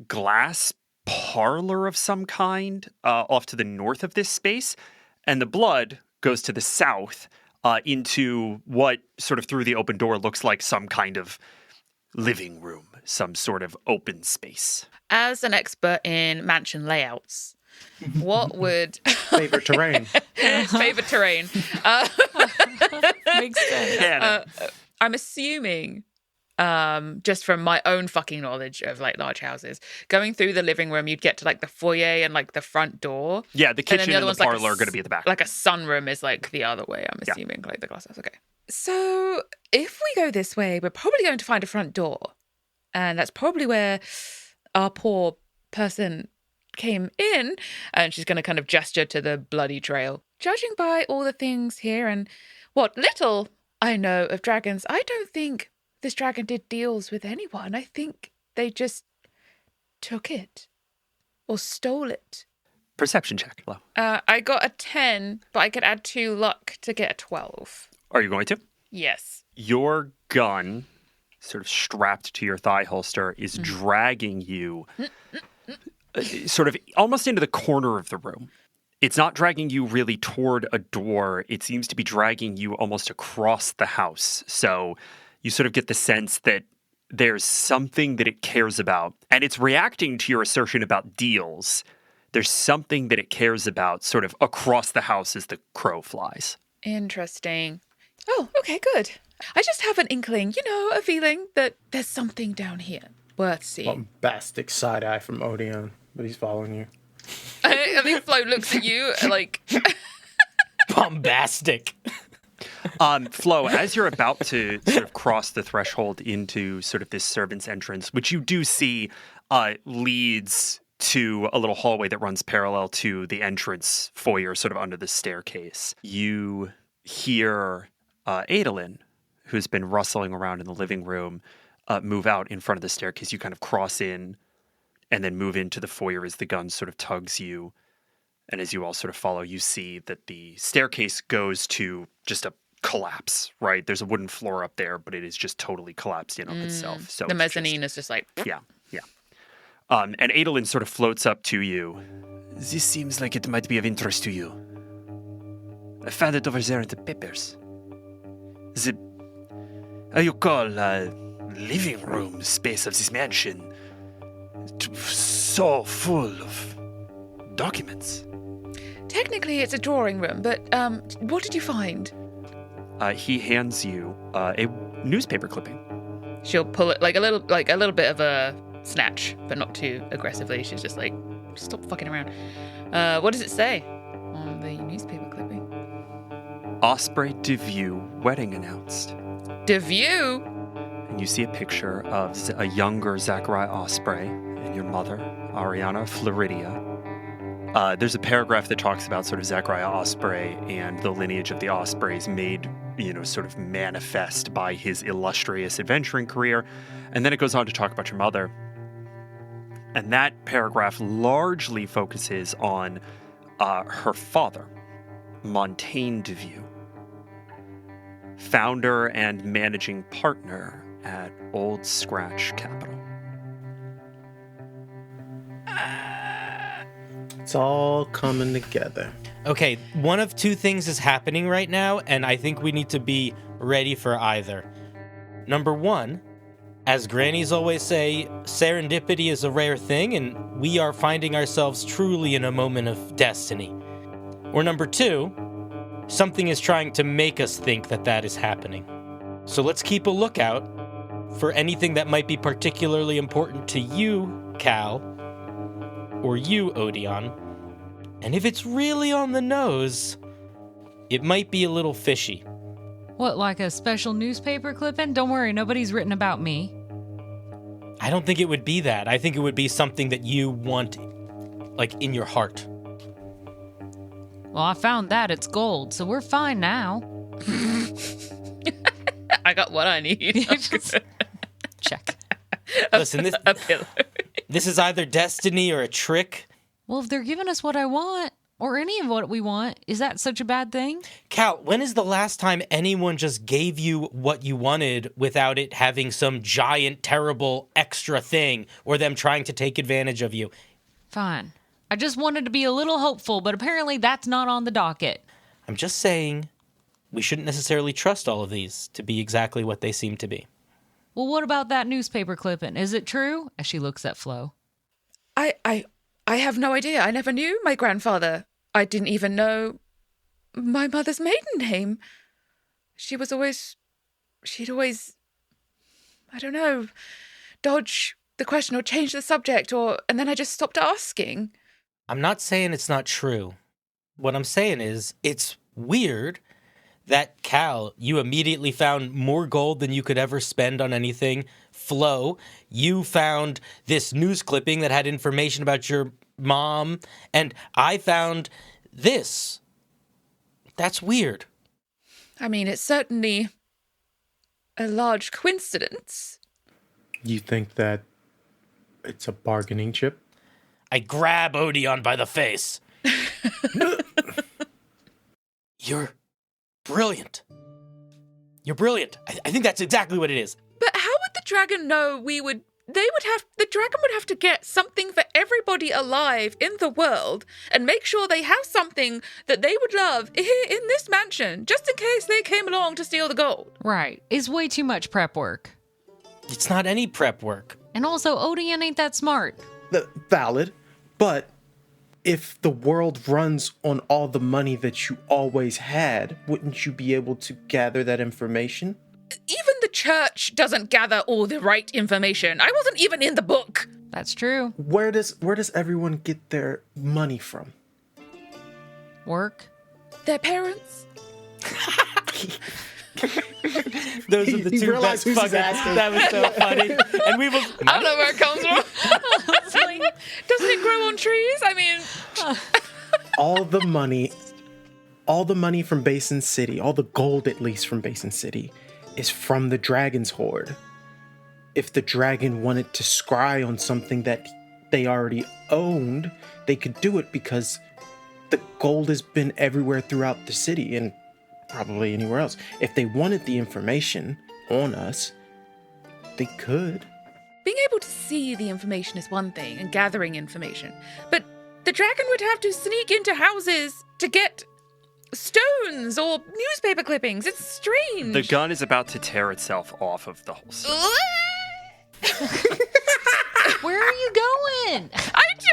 glass parlor of some kind off to the north of this space. And the blood goes to the south into what sort of through the open door looks like some kind of living room, some sort of open space. As an expert in mansion layouts, what would Favorite terrain. favorite terrain? Makes sense. Cannon. I'm assuming, just from my own fucking knowledge of like large houses, going through the living room, you'd get to like the foyer and like the front door. Yeah, the kitchen and the one's parlor are going to be at the back. Like a sunroom is like the other way, I'm assuming, like the glass house. Okay. So if we go this way, we're probably going to find a front door. And that's probably where our poor person came in. And she's going to kind of gesture to the bloody trail. Judging by all the things here and what little I know of dragons, I don't think this dragon did deals with anyone. I think they just took it or stole it. Perception check, Flo. I got a 10, but I could add 2 luck to get a 12. Are you going to? Yes. Your gun, sort of strapped to your thigh holster, is dragging you sort of almost into the corner of the room. It's not dragging you really toward a door. It seems to be dragging you almost across the house. So you sort of get the sense that there's something that it cares about. And it's reacting to your assertion about deals. There's something that it cares about sort of across the house as the crow flies. Interesting. Oh, okay, good. I just have an inkling, a feeling that there's something down here worth seeing. Bombastic side eye from Odion, but he's following you. I think Flo looks at you like... Bombastic. Flo, as you're about to sort of cross the threshold into sort of this servant's entrance, which you do see leads to a little hallway that runs parallel to the entrance foyer, sort of under the staircase, you hear Adolin, who's been rustling around in the living room, move out in front of the staircase. You kind of cross in and then move into the foyer as the gun sort of tugs you. And as you all sort of follow, you see that the staircase goes to just a collapse, right? There's a wooden floor up there, but it is just totally collapsed in on itself. So the mezzanine is just like... Yeah. And Adolin sort of floats up to you. This seems like it might be of interest to you. I found it over there in the papers. The, you call, living room space of this mansion so full of documents. Technically, it's a drawing room, but what did you find? He hands you a newspaper clipping. She'll pull it like a little bit of a snatch, but not too aggressively. She's just like, stop fucking around. What does it say on the newspaper clipping? Osprey DeVue wedding announced. DeVue? And you see a picture of a younger Zachariah Osprey and your mother, Arianna, Floridia. There's a paragraph that talks about sort of Zachariah Osprey and the lineage of the Ospreys made, sort of manifest by his illustrious adventuring career. And then it goes on to talk about your mother. And that paragraph largely focuses on her father, Montaigne DeVue, founder and managing partner at Old Scratch Capital. It's all coming together. Okay, one of two things is happening right now, and I think we need to be ready for either. Number one, as grannies always say, serendipity is a rare thing, and we are finding ourselves truly in a moment of destiny. Or number two, something is trying to make us think that that is happening. So let's keep a lookout for anything that might be particularly important to you, Cal, or you, Odion. And if it's really on the nose, it might be a little fishy. What, like a special newspaper clipping? Don't worry, nobody's written about me. I don't think it would be that. I think it would be something that you want, like, in your heart. Well, I found that. It's gold, so we're fine now. I got what I need. Check. Listen, A pillow. this is either destiny or a trick. Well, if they're giving us what I want, or any of what we want, is that such a bad thing? Cal, when is the last time anyone just gave you what you wanted without it having some giant, terrible extra thing, or them trying to take advantage of you? Fine. I just wanted to be a little hopeful, but apparently that's not on the docket. I'm just saying, we shouldn't necessarily trust all of these to be exactly what they seem to be. Well, what about that newspaper clipping? Is it true? As she looks at Flo. I have no idea. I never knew my grandfather. I didn't even know my mother's maiden name. She'd always, I don't know, dodge the question or change the subject, and then I just stopped asking. I'm not saying it's not true. What I'm saying is, it's weird that, Cal, you immediately found more gold than you could ever spend on anything. Flo, you found this news clipping that had information about your mom, and I found this. That's weird. I mean, it's certainly a large coincidence. You think that it's a bargaining chip? I grab Odion by the face. You're brilliant. You're brilliant. I think that's exactly what it is. But how would the dragon know the dragon would have to get something for everybody alive in the world and make sure they have something that they would love here in this mansion, just in case they came along to steal the gold. Right. It's way too much prep work. It's not any prep work. And also, Odion ain't that smart. Valid, but if the world runs on all the money that you always had, wouldn't you be able to gather that information? Even the church doesn't gather all the right information. I wasn't even in the book. That's true. Where does everyone get their money from? Work. Their parents? Those are the He two realized best who's fucking. asking. That was so funny. And we will. I don't know where it comes from. It's like, doesn't it grow on trees? I mean, all the money from Basin City, all the gold at least from Basin City, is from the dragon's hoard. If the dragon wanted to scry on something that they already owned, they could do it because the gold has been everywhere throughout the city and probably anywhere else. If they wanted the information on us, they could. being able to see the information is one thing and gathering information, but the dragon would have to sneak into houses to get stones or newspaper clippings. It's strange. The gun is about to tear itself off of the holster. Where are you going? I don't know.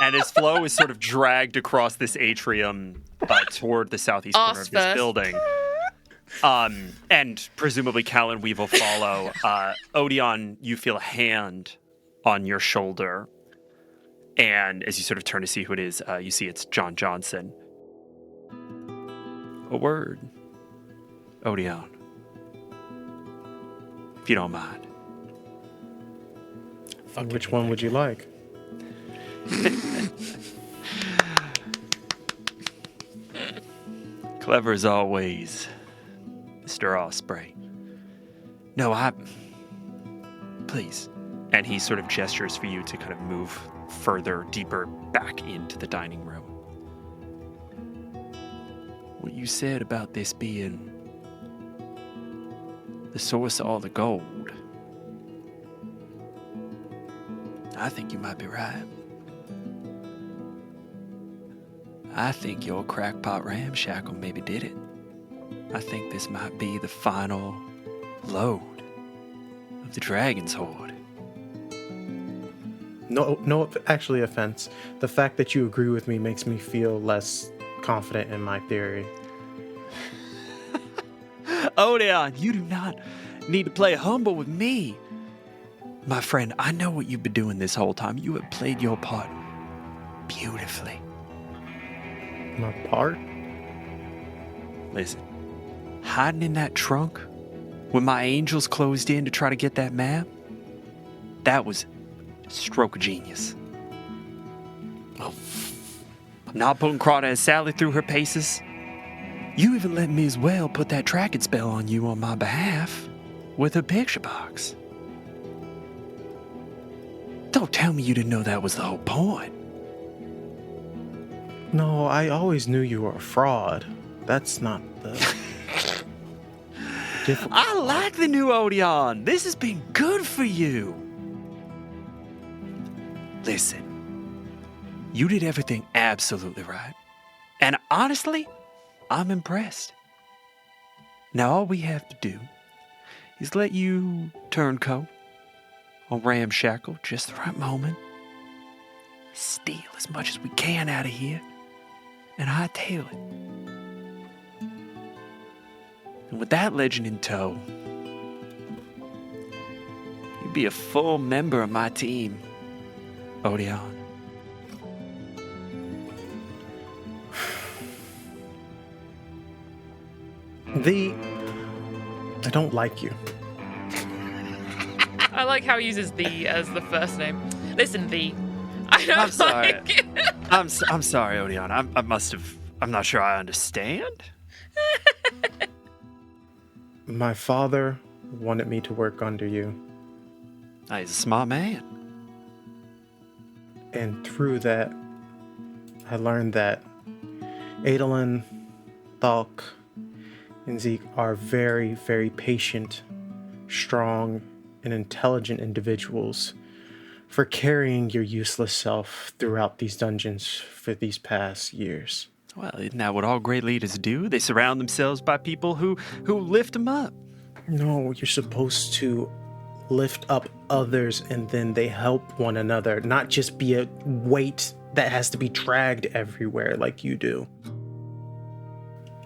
And as Flo is sort of dragged across this atrium toward the southeast corner of this building, and presumably Cal and Weevil follow, Odion, you feel a hand on your shoulder. And as you sort of turn to see who it is, you see it's John Johnson. A word, Odion, if you don't mind. Which one would you like? Clever as always, Mr. Osprey. No, please. And he sort of gestures for you to kind of move further, deeper back into the dining room. What you said about this being the source of all the gold, I think you might be right. I think your crackpot ramshackle maybe did it. I think this might be the final load of the dragon's hoard. No, actually offense. The fact that you agree with me makes me feel less confident in my theory. Odion, you do not need to play humble with me. My friend, I know what you've been doing this whole time. You have played your part beautifully. My part? Listen, hiding in that trunk when my angels closed in to try to get that map, that was a stroke of genius. Not putting Crawdad and Sally through her paces. You even let Ms. Whel put that tracking spell on you on my behalf with her picture box. Don't tell me you didn't know that was the whole point. No, I always knew you were a fraud. That's not the difficult. I like the new Odion. This has been good for you. Listen, you did everything absolutely right. And honestly, I'm impressed. Now all we have to do is let you turncoat on ramshackle just the right moment. Stay steal as much as we can out of here and hightail it. And with that legend in tow, you'd be a full member of my team, Odion. I don't like you. I like how he uses the as the first name. Listen, the. I don't I'm sorry. like it. I'm sorry, Odion. I'm not sure I understand. My father wanted me to work under you. He's a smart man. And through that, I learned that Adolin, Thalk, and Zeke are very, very patient, strong, and intelligent individuals for carrying your useless self throughout these dungeons for these past years. Well, isn't that what all great leaders do? They surround themselves by people who lift them up. No, you're supposed to lift up others and then they help one another, not just be a weight that has to be dragged everywhere like you do.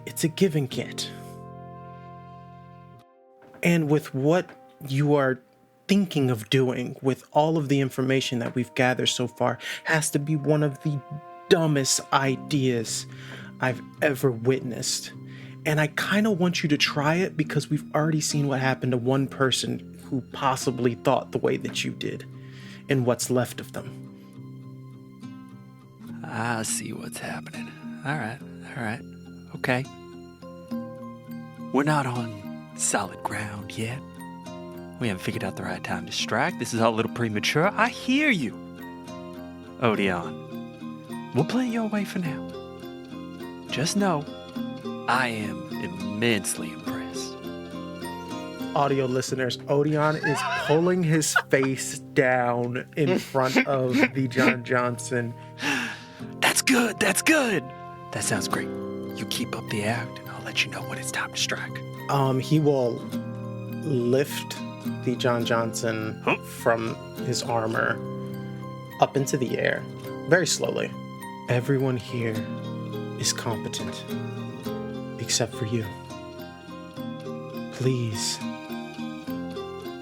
It's a give and get. And with what you are thinking of doing, with all of the information that we've gathered so far, has to be one of the dumbest ideas I've ever witnessed. And I kind of want you to try it because we've already seen what happened to one person who possibly thought the way that you did and what's left of them. I see what's happening. All right. Okay. We're not on solid ground yet. We haven't figured out the right time to strike. This is all a little premature. I hear you, Odion. We'll play your way for now. Just know, I am immensely impressed. Audio listeners, Odion is pulling his face down in front of the John Johnson. That's good. That sounds great. You keep up the act, and I'll let you know when it's time to strike. He will lift the John Johnson from his armor up into the air, very slowly. Everyone here is competent, except for you. Please,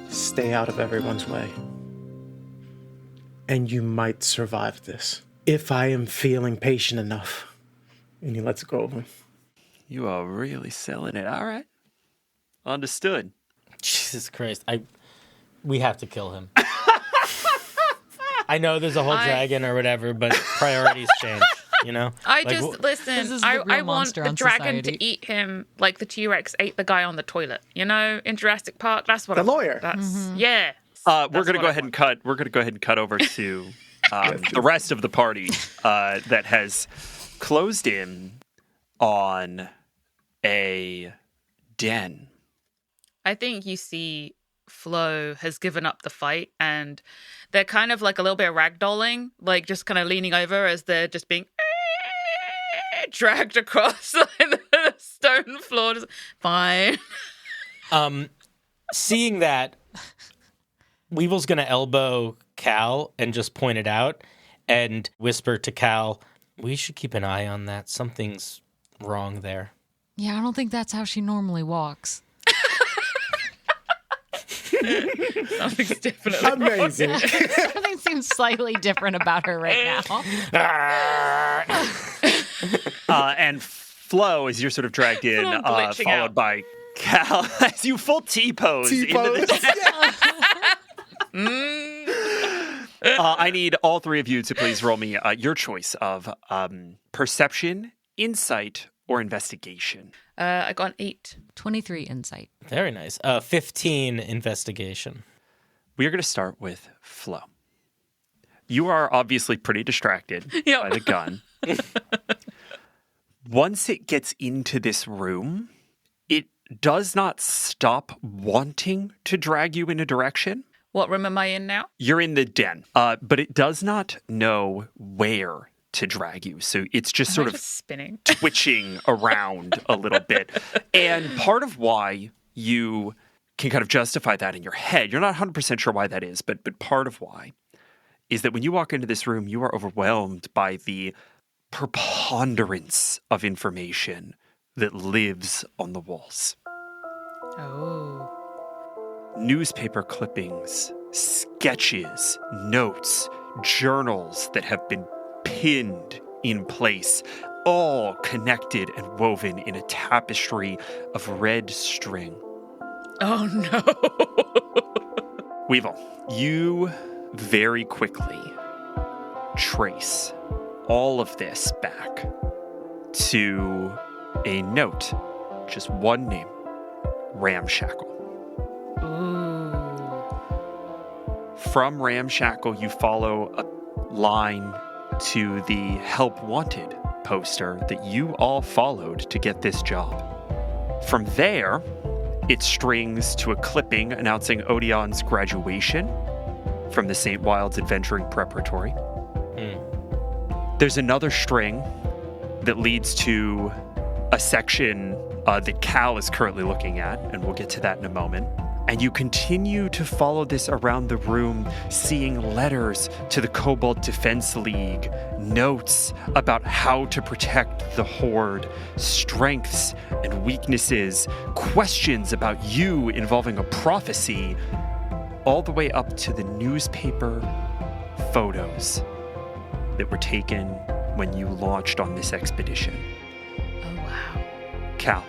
stay out of everyone's way. And you might survive this, if I am feeling patient enough. And he lets go of him. You are really selling it. All right. Understood. Jesus Christ. We have to kill him. I know there's a whole dragon or whatever, but priorities change, you know? Listen, I want the dragon to eat him like the T-Rex ate the guy on the toilet. You know, in Jurassic Park, that's what the lawyer. That's yeah. We're gonna go ahead and cut. We're gonna go ahead and cut over to the rest of the party that has closed in on a den. I think you see Flo has given up the fight and they're kind of like a little bit of ragdolling, like just kind of leaning over as they're just being dragged across the stone floor. Just, fine. Seeing that, Weevil's going to elbow Cal and just point it out and whisper to Cal, we should keep an eye on that. Something's wrong there. Yeah, I don't think that's how she normally walks. Something's definitely amazing. Something seems slightly different about her right now. And Flo, as you're sort of dragged in, followed out. by Cal, as you full T-pose. Into the I need all three of you to please roll me your choice of perception, insight, or investigation. I got an 8. 23 insight. Very nice. 15 investigation. We are going to start with Flo. You are obviously pretty distracted by the gun. Once it gets into this room, it does not stop wanting to drag you in a direction. What room am I in now? You're in the den, but it does not know where to drag you. So it's just sort of spinning, twitching around a little bit. And part of why you can kind of justify that in your head, you're not 100% sure why that is, but part of why is that when you walk into this room, you are overwhelmed by the preponderance of information that lives on the walls. Oh. Newspaper clippings, sketches, notes, journals that have been pinned in place, all connected and woven in a tapestry of red string. Oh, no. Weevil, you very quickly trace all of this back to a note, just one name, Ramshackle. Ooh. From Ramshackle, you follow a line to the Help Wanted poster that you all followed to get this job. From there, it strings to a clipping announcing Odion's graduation from the St. Wild's Adventuring Preparatory. There's another string that leads to a section that Cal is currently looking at, and we'll get to that in a moment. And you continue to follow this around the room, seeing letters to the Kobold Defense League, notes about how to protect the Horde, strengths and weaknesses, questions about you involving a prophecy, all the way up to the newspaper photos that were taken when you launched on this expedition. Oh, wow. Cal,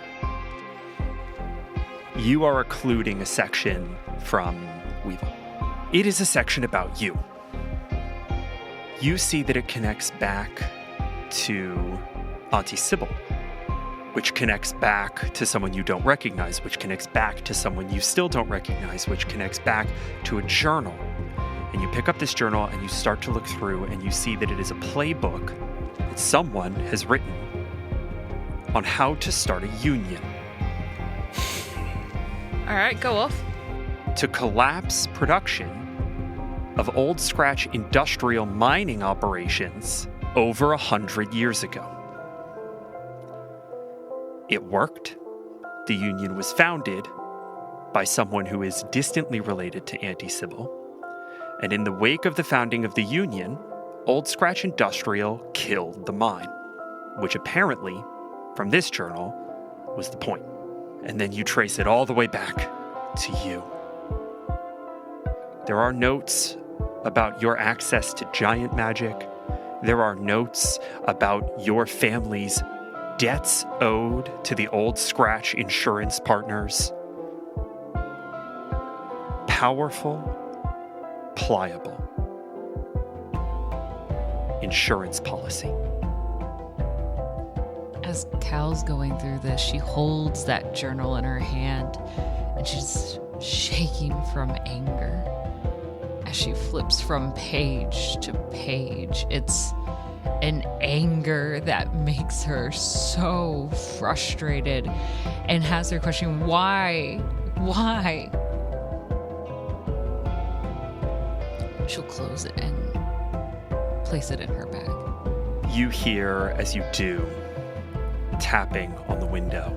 you are occluding a section from Weevil. It is a section about you. You see that it connects back to Auntie Sybil, which connects back to someone you don't recognize, which connects back to someone you still don't recognize, which connects back to a journal. And you pick up this journal and you start to look through and you see that it is a playbook that someone has written on how to start a union. All right, go off. To collapse production of old scratch industrial mining operations over 100 years ago. It worked. The union was founded by someone who is distantly related to Auntie Sybil. And in the wake of the founding of the union, Old Scratch Industrial killed the mine, which apparently, from this journal, was the point. And then you trace it all the way back to you. There are notes about your access to giant magic. There are notes about your family's debts owed to the Old Scratch insurance partners. Powerful, pliable insurance policy. As Cal's going through this, she holds that journal in her hand and she's shaking from anger as she flips from page to page. It's an anger that makes her so frustrated and has her questioning, why? She'll close it and place it in her bag. You hear, as you do, tapping on the window.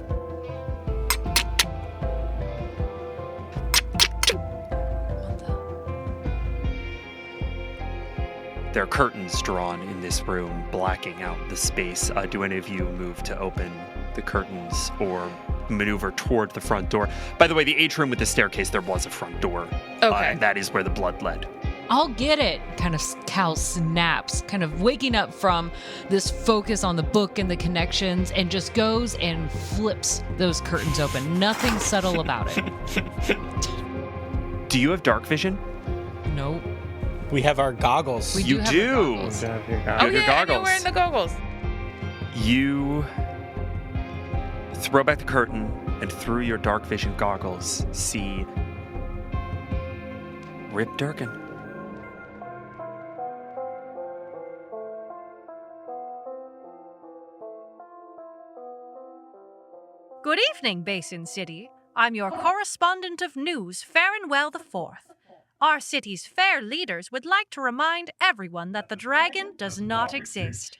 There are curtains drawn in this room, blacking out the space. Do any of you move to open the curtains or maneuver toward the front door? By the way, the atrium with the staircase, there was a front door. Okay. And that is where the blood led. I'll get it. Kind of Cal snaps, kind of waking up from this focus on the book and the connections, and just goes and flips those curtains open. Nothing subtle about it. Do you have dark vision? Nope. We have our goggles. We You have do. our goggles. Yeah, your guy. Oh, your yeah, and goggles. you're wearing the goggles. You throw back the curtain and through your dark vision goggles see Rip Durkin. Good evening, Basin City. I'm your correspondent of news, Ferrin Whel IV. Our city's fair leaders would like to remind everyone that the dragon does not exist.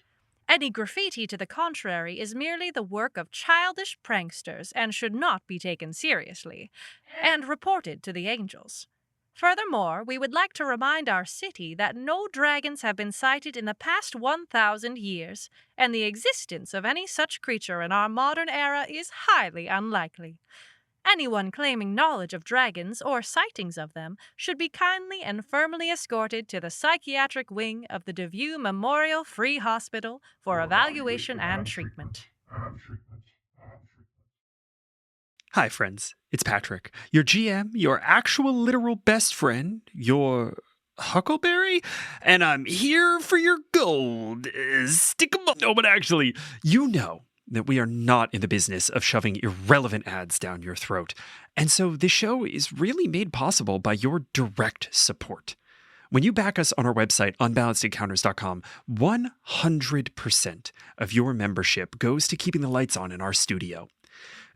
Any graffiti to the contrary is merely the work of childish pranksters and should not be taken seriously, and reported to the angels. Furthermore, we would like to remind our city that no dragons have been sighted in the past 1,000 years, and the existence of any such creature in our modern era is highly unlikely. Anyone claiming knowledge of dragons or sightings of them should be kindly and firmly escorted to the psychiatric wing of the DeVue Memorial Free Hospital for evaluation and treatment. Hi, friends. It's Patrick, your GM, your actual literal best friend, your Huckleberry, and I'm here for your gold. Stick 'em up. No, but actually, you know that we are not in the business of shoving irrelevant ads down your throat. And so this show is really made possible by your direct support. When you back us on our website, unbalancedencounters.com, 100% of your membership goes to keeping the lights on in our studio.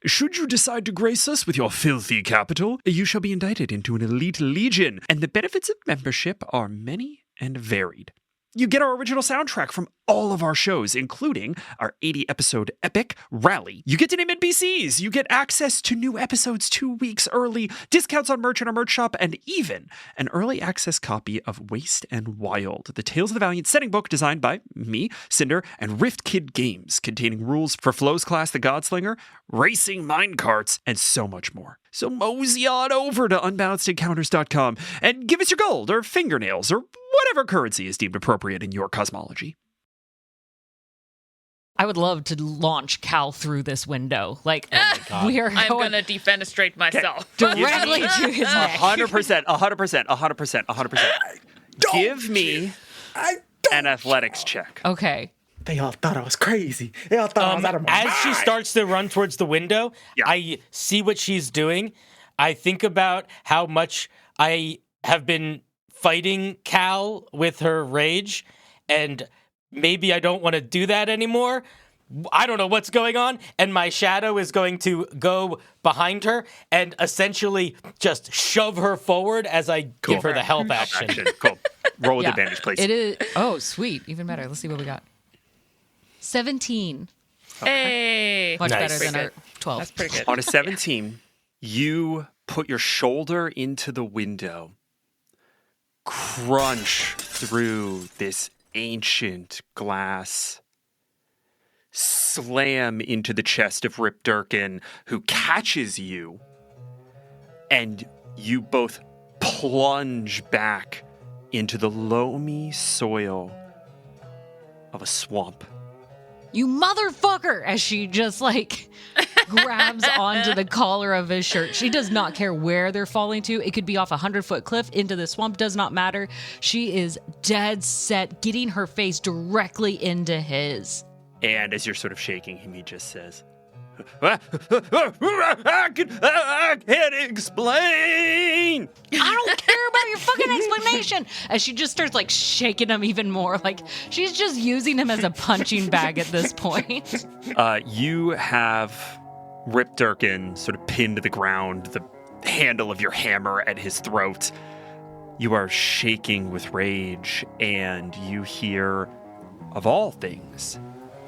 Should you decide to grace us with your filthy capital, you shall be indicted into an elite legion, and the benefits of membership are many and varied. You get our original soundtrack from all of our shows, including our 80-episode epic Rally. You get to name NPCs. You get access to new episodes 2 weeks early, discounts on merch in our merch shop, and even an early access copy of Waste and Wild, the Tales of the Valiant setting book designed by me, Cinder, and Rift Kid Games, containing rules for Flo's class, the Godslinger, racing minecarts, and so much more. So mosey on over to unbalancedencounters.com and give us your gold or fingernails or whatever currency is deemed appropriate in your cosmology. I would love to launch Cal through this window. Like, God. we are I'm going going to defenestrate myself. directly to his neck. 100%. Give me an athletics check. Okay. They all thought I was crazy. They all thought I was out of my As mind. she starts to run towards the window, Yeah. I see what she's doing. I think about how much I have been fighting Cal with her rage, and maybe I don't want to do that anymore. I don't know what's going on, and my shadow is going to go behind her and essentially just shove her forward as I give her the help action. Cool. Roll with advantage, please. It is. Oh, sweet. Even better. Let's see what we got. 17. Hey. Much Nice. better than our 12. That's pretty good. On a 17, you put your shoulder into the window, crunch through this ancient glass, slam into the chest of Rip Durkin, who catches you, and you both plunge back into the loamy soil of a swamp. You motherfucker! As she just like grabs onto the collar of his shirt. She does not care where they're falling to. It could be off a 100-foot cliff into the swamp, does not matter. She is dead set, getting her face directly into his. And as you're sort of shaking him, he just says, I can't explain. I don't care about your fucking explanation. As she just starts like shaking him even more. Like she's just using him as a punching bag at this point. You have Rip Durkin sort of pinned to the ground, the handle of your hammer at his throat. You are shaking with rage, and you hear, of all things,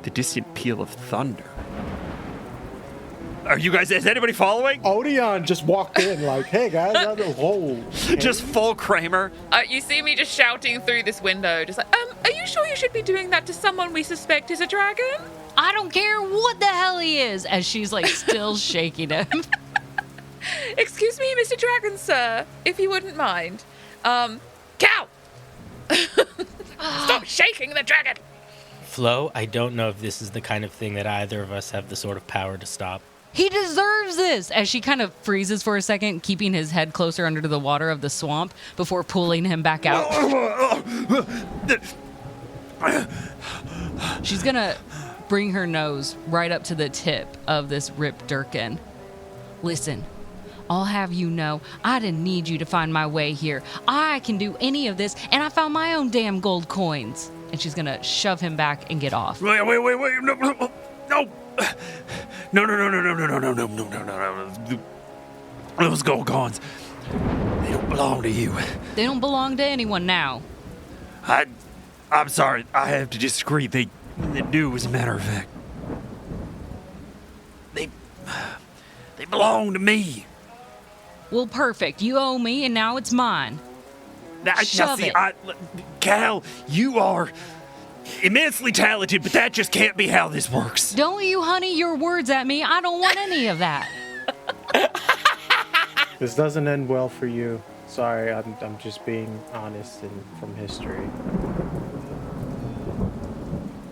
the distant peal of thunder. Are you guys, is anybody following? Odion just walked in like, hey guys, whoa. Just full Kramer. You see me just shouting through this window, just like, are you sure you should be doing that to someone we suspect is a dragon? I don't care what the hell he is. As she's like still shaking him. Excuse me, Mr. Dragon, sir, if you wouldn't mind. Cow! Stop shaking the dragon! Flo, I don't know if this is the kind of thing that either of us have the sort of power to stop. He deserves this! As she kind of freezes for a second, keeping his head closer under the water of the swamp before pulling him back out. She's gonna bring her nose right up to the tip of this Rip Durkin. Listen, I'll have you know, I didn't need you to find my way here. I can do any of this, and I found my own damn gold coins. And she's gonna shove him back and get off. Wait, no. Those gold coins, they don't belong to you. They don't belong to anyone now. I'm sorry, I have to disagree. They do, as a matter of fact. They belong to me. Well, perfect. You owe me, and now it's mine. Shove it. Cal, you are immensely talented, but that just can't be how this works. Don't you honey your words at me. I don't want any of that. This doesn't end well for you. Sorry, I'm just being honest and from history.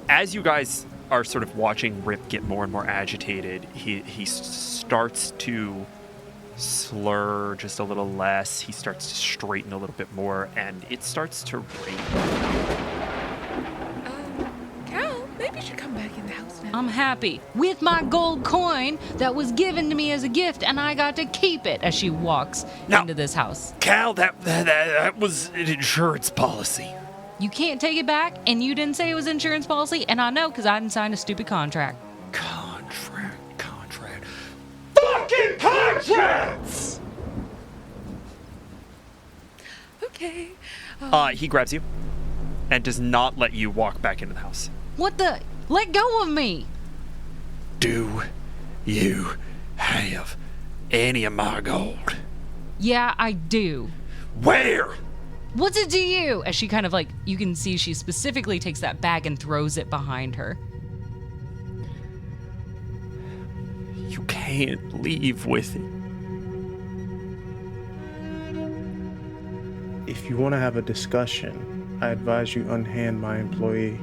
As you guys are sort of watching Rip get more and more agitated, he starts to slur just a little less. He starts to straighten a little bit more, and it starts to rain. Cal, maybe you should come back in the house now. I'm happy with my gold coin that was given to me as a gift, and I got to keep it as she walks into this house. Cal, that was an insurance policy. You can't take it back, and you didn't say it was insurance policy, and I know because I didn't sign a stupid contract. Contract. Fucking contracts! Okay. He grabs you and does not let you walk back into the house. What the? Let go of me! Do you have any of my gold? Yeah, I do. Where? What's it to you? As she kind of like, you can see she specifically takes that bag and throws it behind her. You can't leave with it. If you want to have a discussion, I advise you unhand my employee,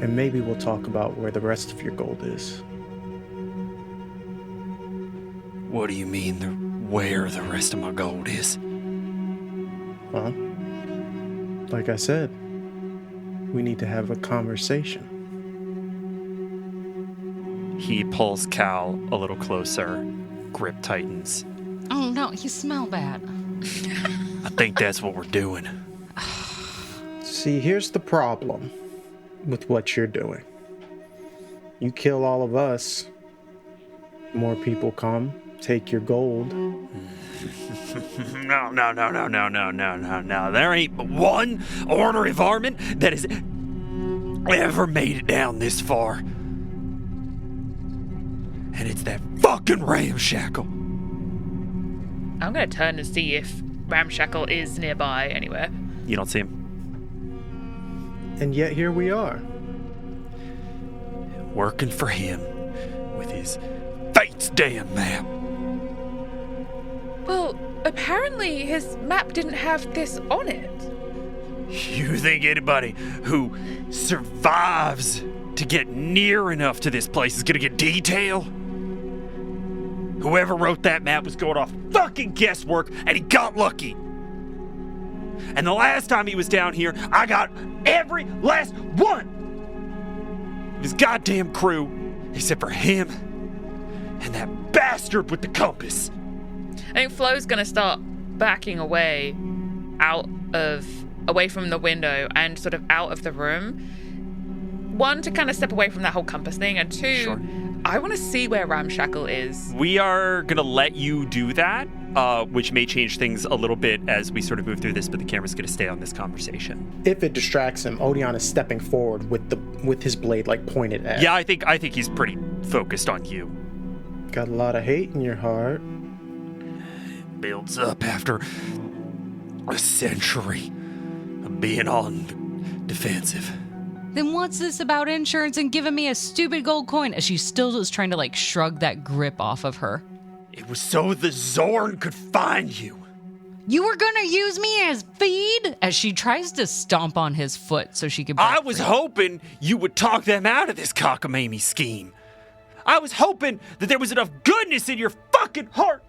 and maybe we'll talk about where the rest of your gold is. What do you mean, where the rest of my gold is? Well, like I said, we need to have a conversation. He pulls Cal a little closer. Grip tightens. Oh no, you smell bad. I think that's what we're doing. See, here's the problem with what you're doing. You kill all of us, more people come, take your gold. No. There ain't one ornery varmint that has ever made it down this far. And it's that fucking ramshackle. I'm going to turn and see if Ramshackle is nearby anywhere. You don't see him. And yet here we are. Working for him with his fate's damn map. Well, apparently his map didn't have this on it. You think anybody who survives to get near enough to this place is gonna get detail? Whoever wrote that map was going off fucking guesswork, and he got lucky. And the last time he was down here, I got every last one of his goddamn crew, except for him and that bastard with the compass. I think Flo's going to start backing away away from the window and sort of out of the room. One, to kind of step away from that whole compass thing, and two, Sure. I want to see where Ramshackle is. We are gonna let you do that, which may change things a little bit as we sort of move through this, but the camera's gonna stay on this conversation. If it distracts him, Odion is stepping forward with his blade like pointed at. Yeah, I think he's pretty focused on you. Got a lot of hate in your heart. Builds up after a century of being on the defensive. Then what's this about insurance and giving me a stupid gold coin? As she still is trying to like shrug that grip off of her. It was so the Zorn could find you. You were gonna use me as feed? As she tries to stomp on his foot so she could break I was free. hoping you would talk them out of this cockamamie scheme. I was hoping that there was enough goodness in your fucking heart.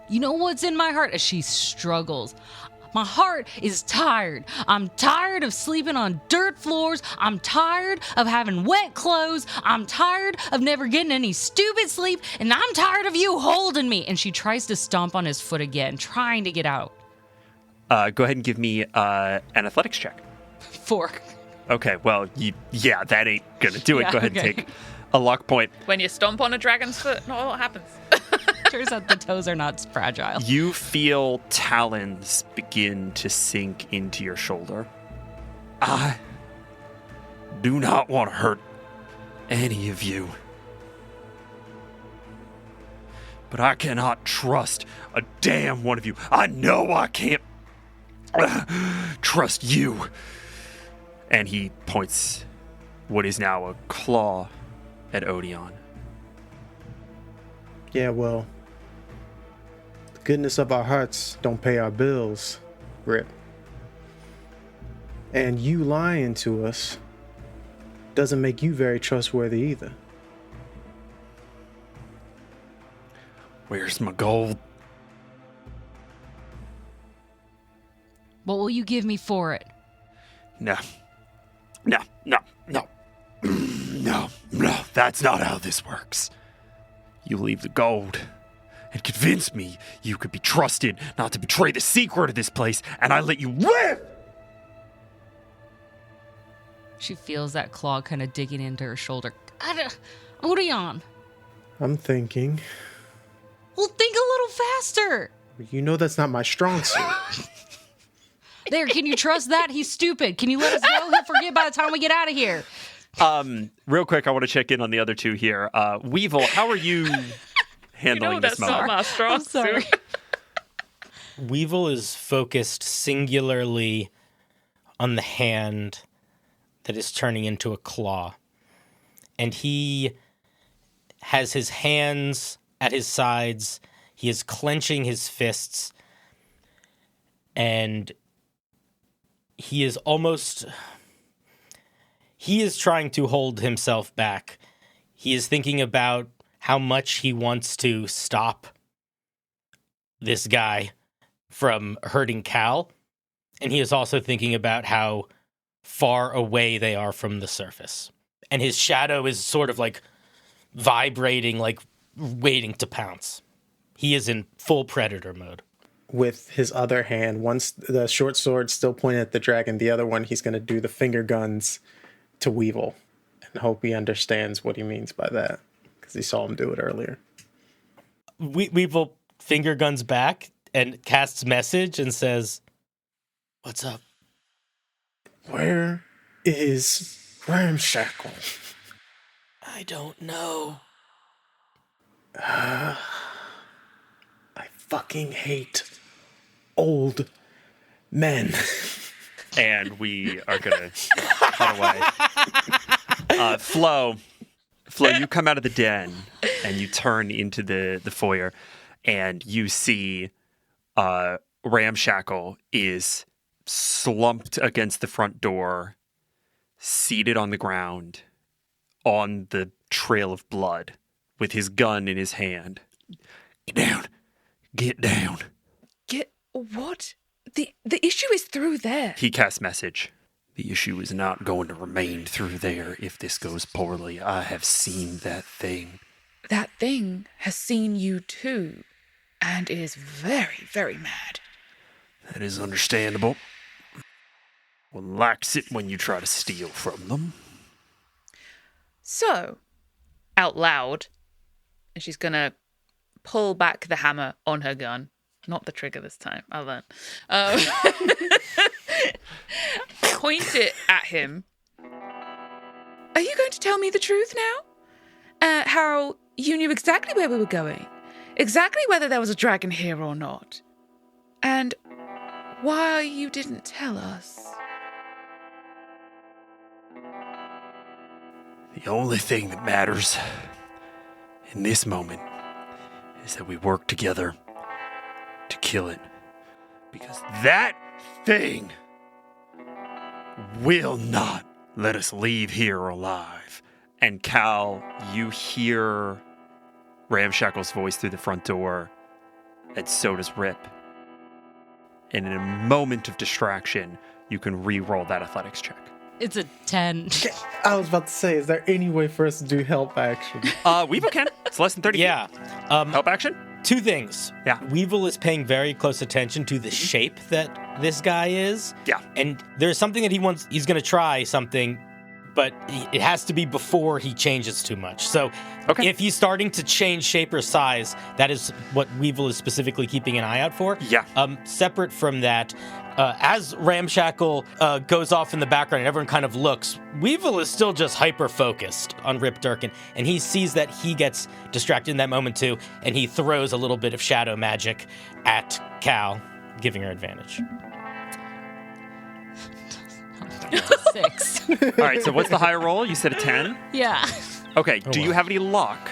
You know what's in my heart? As she struggles. My heart is tired. I'm tired of sleeping on dirt floors. I'm tired of having wet clothes. I'm tired of never getting any stupid sleep. And I'm tired of you holding me. And she tries to stomp on his foot again, trying to get out. Go ahead and give me an athletics check. 4. Okay, well, that ain't gonna do it. Yeah, Go ahead okay. and take a luck point. When you stomp on a dragon's foot, not a lot happens. Turns out the toes are not fragile. You feel talons begin to sink into your shoulder. I do not want to hurt any of you. but I cannot trust a damn one of you. I know I can't trust you. And he points what is now a claw at Odion. Yeah, well, the goodness of our hearts don't pay our bills, Rip. And you lying to us doesn't make you very trustworthy either. Where's my gold? What will you give me for it? No. No, that's not how this works. You leave the gold and convince me you could be trusted not to betray the secret of this place, and I let you live! She feels that claw kind of digging into her shoulder. Odion! I'm thinking. Well, think a little faster! You know that's not my strong suit. There, can you trust that? He's stupid. Can you let us go? He'll forget by the time we get out of here. Real quick, I want to check in on the other two here. Weevil, how are you handling this that's not moment? my strong I'm sorry. suit. Weevil is focused singularly on the hand that is turning into a claw. And he has his hands at his sides. He is clenching his fists. And he is trying to hold himself back. He is thinking about how much he wants to stop this guy from hurting Cal. And he is also thinking about how far away they are from the surface. And his shadow is sort of like vibrating, like waiting to pounce. He is in full predator mode. With his other hand, once the short sword still pointed at the dragon, the other one he's going to do the finger guns to Weevil. And hope he understands what he means by that, because he saw him do it earlier. Weevil finger guns back and casts message and says, "What's up?" Where is Ramshackle? I don't know. I fucking hate old men. And we are going to cut away. Flo, you come out of the den and you turn into the foyer and you see Ramshackle is slumped against the front door, seated on the ground on the trail of blood with his gun in his hand. Get down. Get down. Get what? The issue is through there. He casts message. The issue is not going to remain through there if this goes poorly. I have seen that thing. That thing has seen you too, and is very, very mad. That is understandable. One likes it when you try to steal from them. So, out loud, and she's gonna pull back the hammer on her gun. Not the trigger this time, I learned. Point it at him. Are you going to tell me the truth now? How you knew exactly where we were going? Exactly whether there was a dragon here or not? And why you didn't tell us? The only thing that matters in this moment is that we work together to kill it. Because that thing will not let us leave here alive. And Cal, you hear Ramshackle's voice through the front door, and so does Rip. And in a moment of distraction, you can re-roll that athletics check. It's a 10. I was about to say, is there any way for us to do help action? Weevil can. It's less than 30 Yeah. feet. Help action? Two things. Yeah. Weevil is paying very close attention to the shape that this guy is. Yeah. And there's something that he's going to try something, but it has to be before he changes too much. So if he's starting to change shape or size, that is what Weevil is specifically keeping an eye out for. Yeah. Separate from that, as Ramshackle goes off in the background and everyone kind of looks, Weevil is still just hyper-focused on Rip Durkin, and he sees that he gets distracted in that moment too, and he throws a little bit of shadow magic at Cal, giving her advantage. 6. All right, so what's the higher roll? You said a 10? Yeah. Okay, do you have any luck?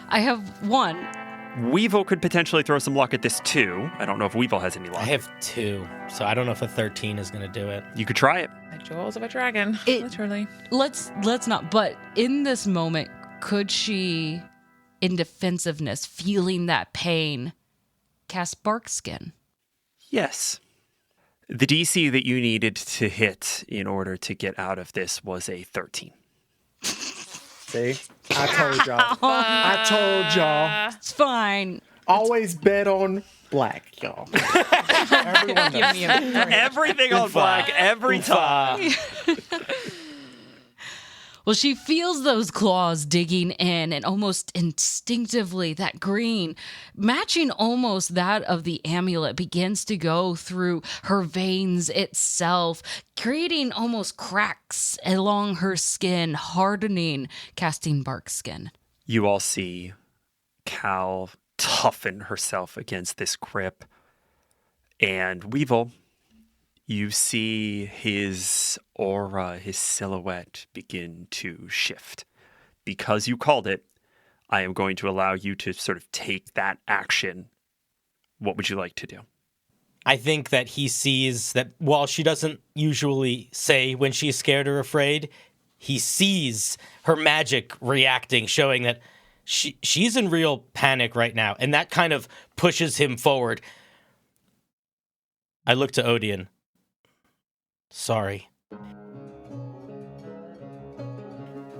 I have 1. Weevil could potentially throw some luck at this too. I don't know if Weevil has any luck. I have 2, so I don't know if a 13 is going to do it. You could try it. The jaws of a dragon, literally. Let's not. But in this moment, could she, in defensiveness, feeling that pain, cast Barkskin? Yes. The DC that you needed to hit in order to get out of this was a 13. See? I told y'all. I told y'all. It's fine. Always bet on black, y'all. Everyone Give me a break. Everything on black every time. Well, she feels those claws digging in, and almost instinctively that green, matching almost that of the amulet, begins to go through her veins itself, creating almost cracks along her skin, hardening, casting Barkskin. You all see Cal toughen herself against this grip. And Weevil, you see his aura, his silhouette begin to shift. Because you called it, I am going to allow you to sort of take that action. What would you like to do? I think that he sees that while she doesn't usually say when she's scared or afraid, he sees her magic reacting, showing that she's in real panic right now. And that kind of pushes him forward. I look to Odion. Sorry.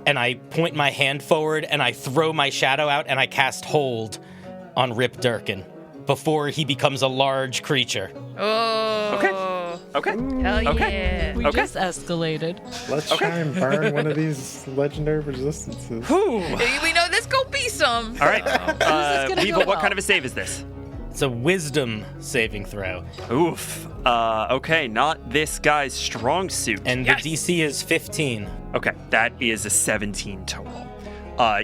And I point my hand forward and I throw my shadow out and I cast Hold on Rip Durkin before he becomes a large creature. Oh. Okay. Hell yeah. Okay. We just escalated. Let's try and burn one of these legendary resistances. Whew. We know there's gonna be some. All right. gonna Weevil, go what well. kind of a save is this? It's a wisdom saving throw. Oof. Okay, not this guy's strong suit. And the DC is 15. Okay, that is a 17 total.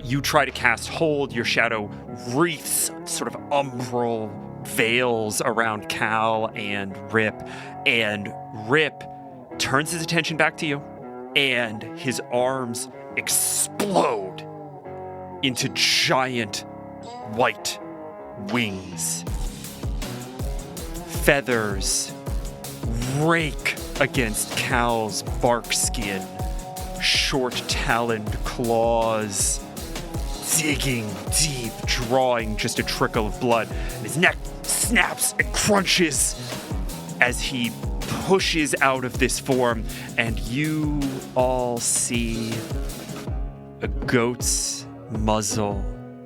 You try to cast Hold, your shadow wreaths sort of umbral veils around Cal and Rip turns his attention back to you, and his arms explode into giant white wings. Feathers rake against Cal's bark skin. Short-taloned claws digging deep, drawing just a trickle of blood. And his neck snaps and crunches as he pushes out of this form, and you all see a goat's muzzle,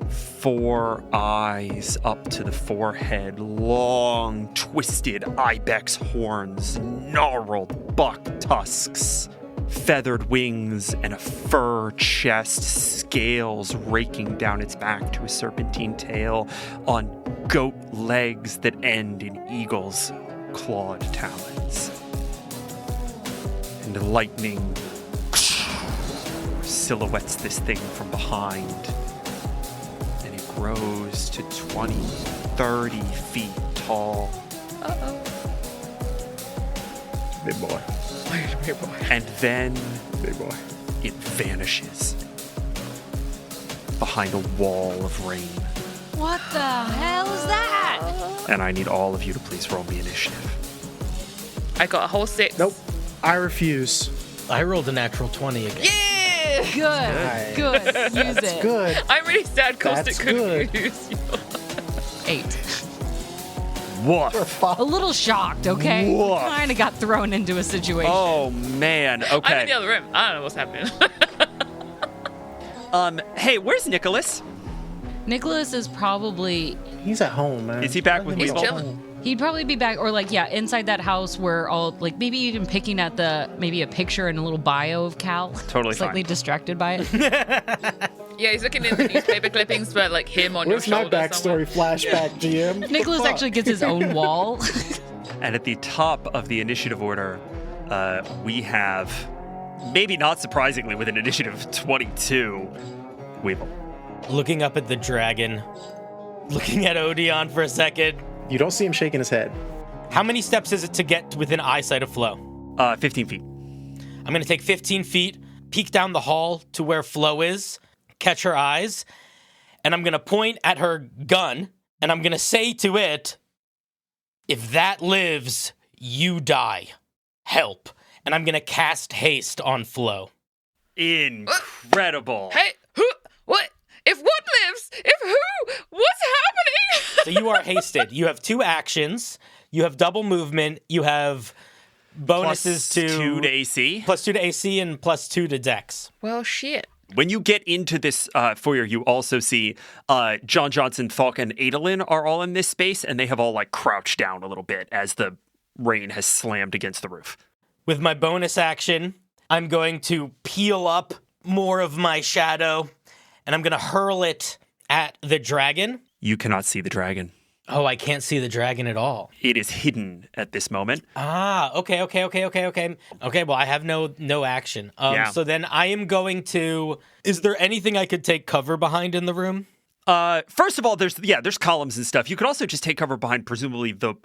4 eyes up to the forehead, long, twisted ibex horns, gnarled buck tusks, feathered wings, and a fur chest, scales raking down its back to a serpentine tail on goat legs that end in eagle's clawed talons. And lightning silhouettes this thing from behind, and it grows to 20, 30 feet tall. Uh-oh. Big boy. Big boy. And then Big boy. it vanishes behind a wall of rain. What the hell is that? And I need all of you to please roll me initiative. I got a whole 6. Nope. I refuse. I rolled a natural 20 again. Yeah! Good. Use it. Good. I'm really sad Caustic That's couldn't good. use you. 8. Woof. A little shocked, okay? Woof. Kind of got thrown into a situation. Oh, man. I'm in Okay. the other room. I don't know what's happening. Hey, where's Nicholas? Nicholas is probably... He's at home, man. Is he back with Let him Weevil? go chilling. home. He'd probably be back, or inside that house where maybe even picking at maybe a picture and a little bio of Cal. Totally Slightly fine. distracted by it. Yeah, he's looking in the newspaper clippings, but him on Where's your my shoulder backstory flashback, GM? Nicholas Fuck. actually gets his own wall. And at the top of the initiative order, we have, maybe not surprisingly, with an initiative 22, Weevil. Looking up at the dragon, looking at Odion for a second. You don't see him shaking his head. How many steps is it to get within eyesight of Flo? 15 feet. I'm going to take 15 feet, peek down the hall to where Flo is, catch her eyes, and I'm going to point at her gun, and I'm going to say to it, if that lives, you die. Help. And I'm going to cast haste on Flo. Incredible. Hey, who? What? If what lives? If who? What's happening? So you are hasted. You have 2 actions. You have double movement. You have bonuses Plus 2 to AC. Plus 2 to AC and plus 2 to Dex. Well, shit. When you get into this foyer, you also see John Johnson, Falk, and Adolin are all in this space, and they have all crouched down a little bit as the rain has slammed against the roof. With my bonus action, I'm going to peel up more of my shadow, and I'm going to hurl it at the dragon. You cannot see the dragon. Oh, I can't see the dragon at all. It is hidden at this moment. Okay. Okay, well, I have no action. Yeah. So then I am going to... Is there anything I could take cover behind in the room? First of all, there's columns and stuff. You could also just take cover behind, presumably, the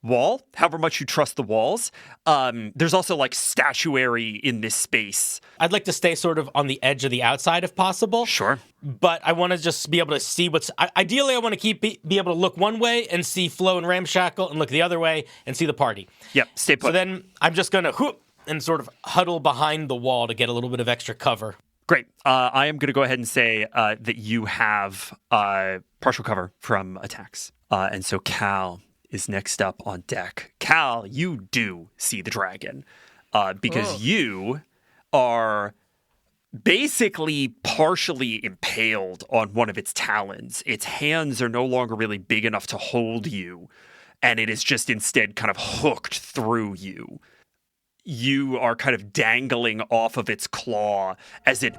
wall, however much you trust the walls. There's also statuary in this space. I'd like to stay sort of on the edge of the outside if possible. Sure. But I want to just be able to see what's... Ideally, I want to be able to look one way and see Flo and Ramshackle, and look the other way and see the party. Yep, stay put. So then I'm just going to whoop and sort of huddle behind the wall to get a little bit of extra cover. Great. I am going to go ahead and say that you have partial cover from attacks. And so Cal is next up on deck. Cal, you do see the dragon because you are basically partially impaled on one of its talons. Its hands are no longer really big enough to hold you, and it is just instead kind of hooked through you. You are kind of dangling off of its claw as it...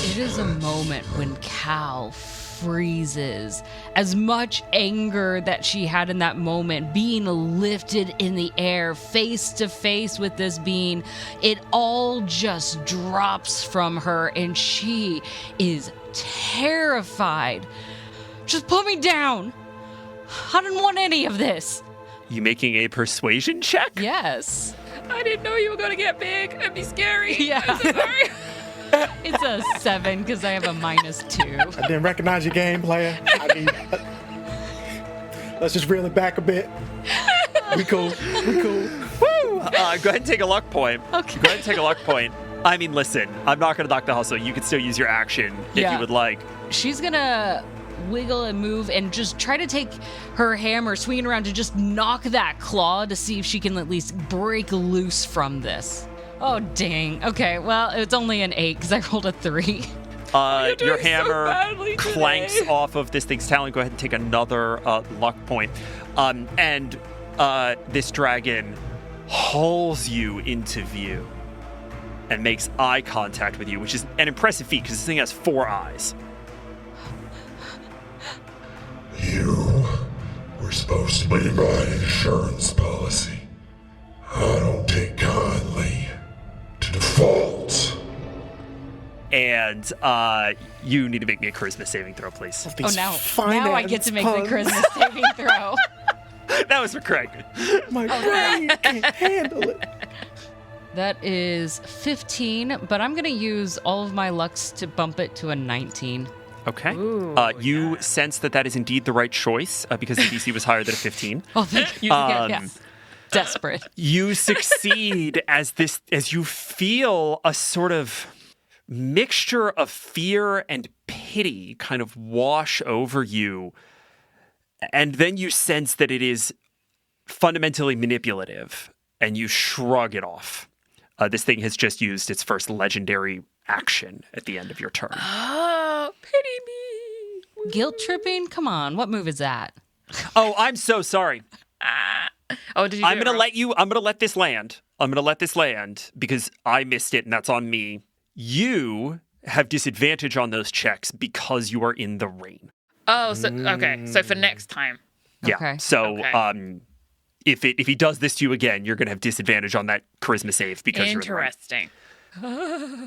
It is a moment when Cal freezes. As much anger that she had in that moment, being lifted in the air, face to face with this being, it all just drops from her, and she is terrified. Just put me down. I didn't want any of this. You making a persuasion check? Yes. I didn't know you were going to get big and be scary. Yeah. I'm so sorry. It's a 7 because I have a -2. I didn't recognize your game, player. I mean, let's just reel it back a bit. We cool. Woo! Go ahead and take a luck point. Okay. Go ahead and take a luck point. I mean, listen, I'm not going to knock the hustle. You can still use your action if Yeah. you would like. She's gonna wiggle and move and just try to take her hammer, swing it around to just knock that claw to see if she can at least break loose from this. Oh, dang. Okay, well, it's only an 8 because I rolled a 3. Your doing so hammer badly today. clanks off of this thing's talon. Go ahead and take another luck point. And this dragon hauls you into view and makes eye contact with you, which is an impressive feat because this thing has 4 eyes. You were supposed to be my insurance policy. I don't take kindly to default. And you need to make me a charisma saving throw, please. Oh, now I get to make the charisma saving throw. That was for Craig. My brain can't handle it. That is 15, but I'm going to use all of my lucks to bump it to a 19. Okay. Ooh, You sense that is indeed the right choice because the DC was higher than a 15. Oh, thank you. Yes. Desperate. You succeed as you feel a sort of mixture of fear and pity kind of wash over you. And then you sense that it is fundamentally manipulative, and you shrug it off. This thing has just used its first legendary action at the end of your turn. Oh, pity me. Guilt tripping? Come on, what move is that? Oh, I'm so sorry. Oh, did you? I'm gonna let this land. I'm gonna let this land because I missed it, and that's on me. You have disadvantage on those checks because you are in the rain. Oh, so okay. So for next time. Yeah. Okay. So, Okay. if he does this to you again, you're gonna have disadvantage on that charisma save because you're in the rain. Interesting.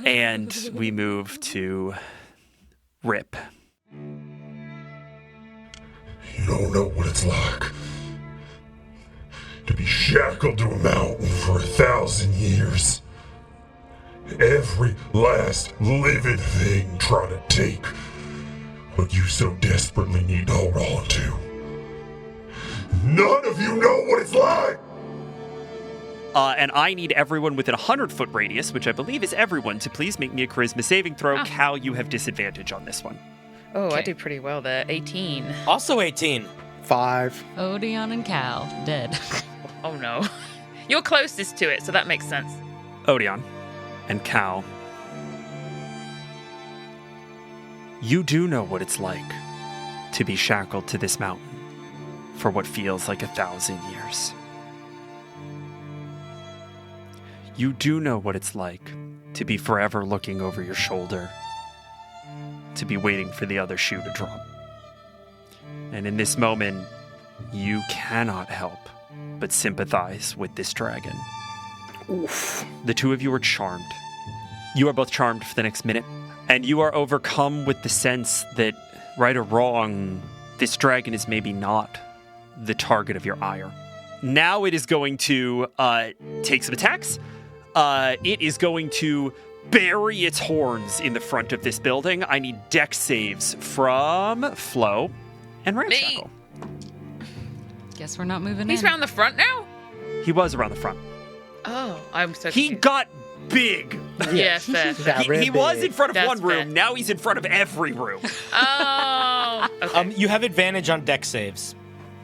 And we move to Rip. You don't know what it's like to be shackled to a mountain for 1,000 years. Every last living thing trying to take what you so desperately need to hold on to. None of you know what it's like! And I need everyone within a 100-foot radius, which I believe is everyone, to please make me a charisma saving throw. Oh. Cal, you have disadvantage on this one. Oh, I Okay. do pretty well there. 18. Also 18. 5. Odion and Cal, dead. Oh no. You're closest to it, so that makes sense. Odion and Cal, you do know what it's like to be shackled to this mountain for what feels like 1,000 years. You do know what it's like to be forever looking over your shoulder, to be waiting for the other shoe to drop. And in this moment, you cannot help but sympathize with this dragon. Oof. The two of you are charmed. You are both charmed for the next minute, and you are overcome with the sense that, right or wrong, this dragon is maybe not the target of your ire. Now it is going to take some attacks. It is going to bury its horns in the front of this building. I need dex saves from Flo and Ramshackle. Guess we're not moving He's in. round the front now? He was around the front. Oh, I'm so He confused. got big. Yeah, fair. Got He was in front of That's one room. fair. Now he's in front of every room. Oh, okay. You have advantage on dex saves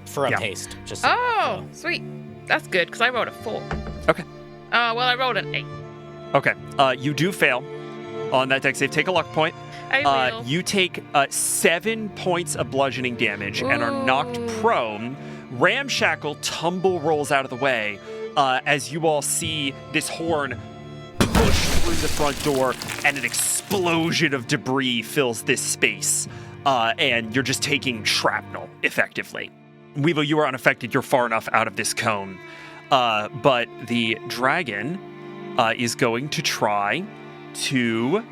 for Yeah. haste. Just so Oh, sweet. That's good, because I rolled a 4. Okay. Oh, well, I rolled an 8. Okay. You do fail on that dex save. Take a luck point. I will. You take 7 points of bludgeoning damage and are knocked Ooh. prone. Ramshackle tumble rolls out of the way as you all see this horn push through the front door and an explosion of debris fills this space. And you're just taking shrapnel, effectively. Weevil, you are unaffected. You're far enough out of this cone. But the dragon is going to try to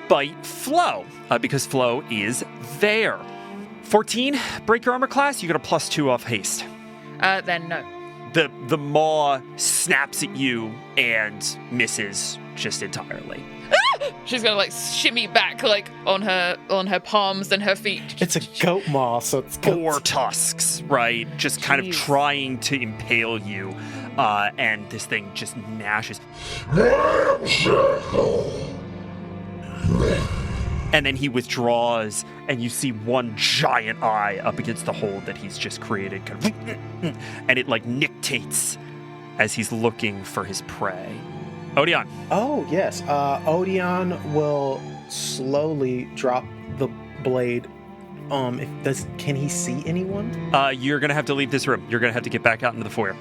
bite Flo because Flo is there. 14, break your armor class. You get a +2 off haste. Then no. The maw snaps at you and misses just entirely. She's gonna like shimmy back like on her palms and her feet. It's a goat maw, so it's 4 tusks, right? Just kind of Jeez. trying to impale you. And this thing just gnashes. And then he withdraws, and you see one giant eye up against the hole that he's just created. Kind of, and it like nictates as he's looking for his prey. Odion. Oh, yes. Odion will slowly drop the blade. Can he see anyone? You're going to have to leave this room. You're going to have to get back out into the foyer.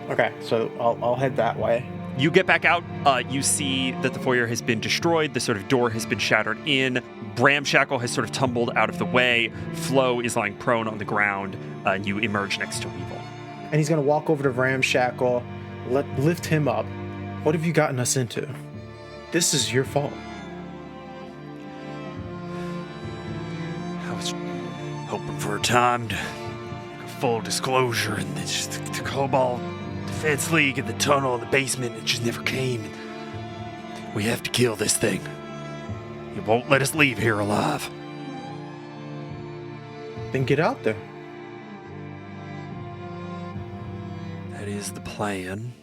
Okay, so I'll head that way. You get back out. You see that the foyer has been destroyed. The sort of door has been shattered in. Ramshackle has sort of tumbled out of the way. Flo is lying prone on the ground. And you emerge next to Weevil. And he's gonna walk over to Ramshackle, lift him up. What have you gotten us into? This is your fault. I was hoping for a time to make a full disclosure, and it's just the Cobalt Defense League and the tunnel in the basement, it just never came. We have to kill this thing. It won't let us leave here alive. Then get out there. That is the plan.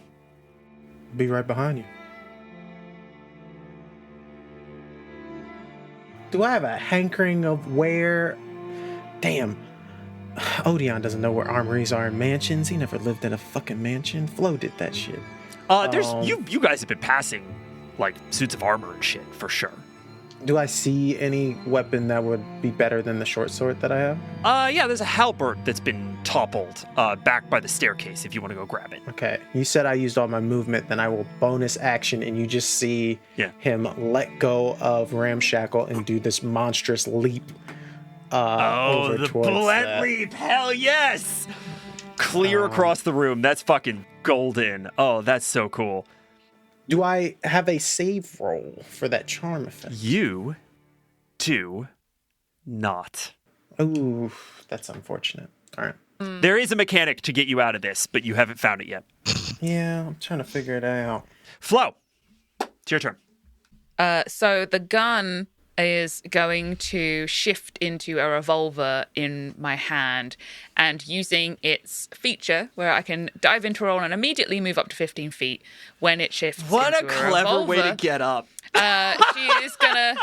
Be right behind you. Do I have a hankering of where? Damn. Odion doesn't know where armories are in mansions. He never lived in a fucking mansion. Flo did that shit. There's you guys have been passing like suits of armor and shit for sure. Do I see any weapon that would be better than the short sword that I have? Yeah, there's a halberd that's been toppled back by the staircase if you want to go grab it. Okay. You said I used all my movement, then I will bonus action, and you just see him let go of Ramshackle and do this monstrous leap over the towards bullet leap! Hell yes! Clear across the room. That's fucking golden. Oh, that's so cool. Do I have a save roll for that charm effect? You do not. Ooh, that's unfortunate. All right. There is a mechanic to get you out of this, but you haven't found it yet. Yeah, I'm trying to figure it out. Flo, it's your turn. So the gun is going to shift into a revolver in my hand, and using its feature where I can dive into a roll and immediately move up to 15 feet when it shifts. What a into clever revolver, way to get up. She is gonna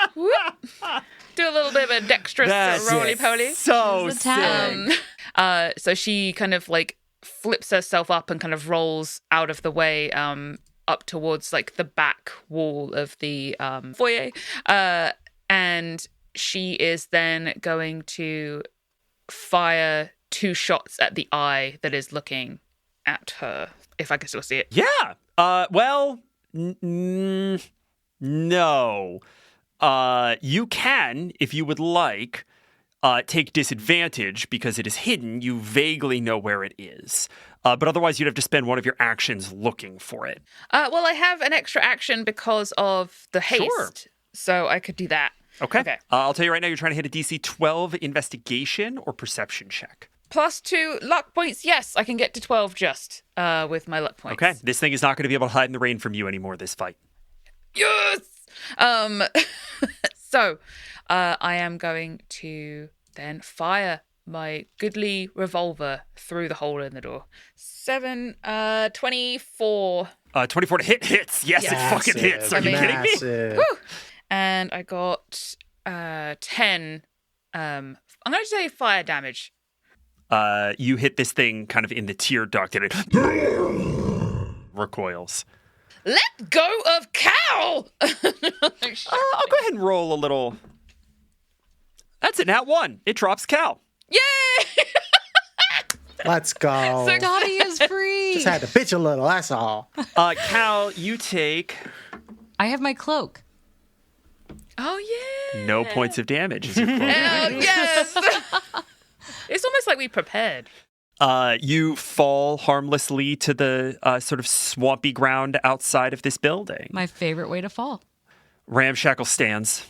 do a little bit of a dexterous roly-poly. So She's a sick. So she kind of like flips herself up and kind of rolls out of the way up towards like the back wall of the foyer. And she is then going to fire 2 shots at the eye that is looking at her, if I can still see it. Yeah. Well, no. You can, if you would like, take disadvantage because it is hidden. You vaguely know where it is. But otherwise, you'd have to spend one of your actions looking for it. Well, I have an extra action because of the haste, Sure. so I could do that. Okay. I'll tell you right now, you're trying to hit a DC 12 investigation or perception check. +2 luck points. Yes, I can get to 12 just with my luck points. Okay. This thing is not going to be able to hide in the rain from you anymore this fight. Yes! So, I am going to then fire my goodly revolver through the hole in the door. 24. 24 to hit hits. Yes, it fucking hits. Are you kidding me? Woo! And I got 10. I'm going to say fire damage. You hit this thing kind of in the tear duct and it recoils. Let go of Cal! I'll go ahead and roll a little. That's it, nat 1. It drops Cal. Yay! Let's go. Dottie is free. Just had to bitch a little, that's all. Cal, you take I have my cloak. Oh, yeah. no points of damage as your cloak. Yes! It's almost like we prepared. You fall harmlessly to the sort of swampy ground outside of this building. My favorite way to fall. Ramshackle stands.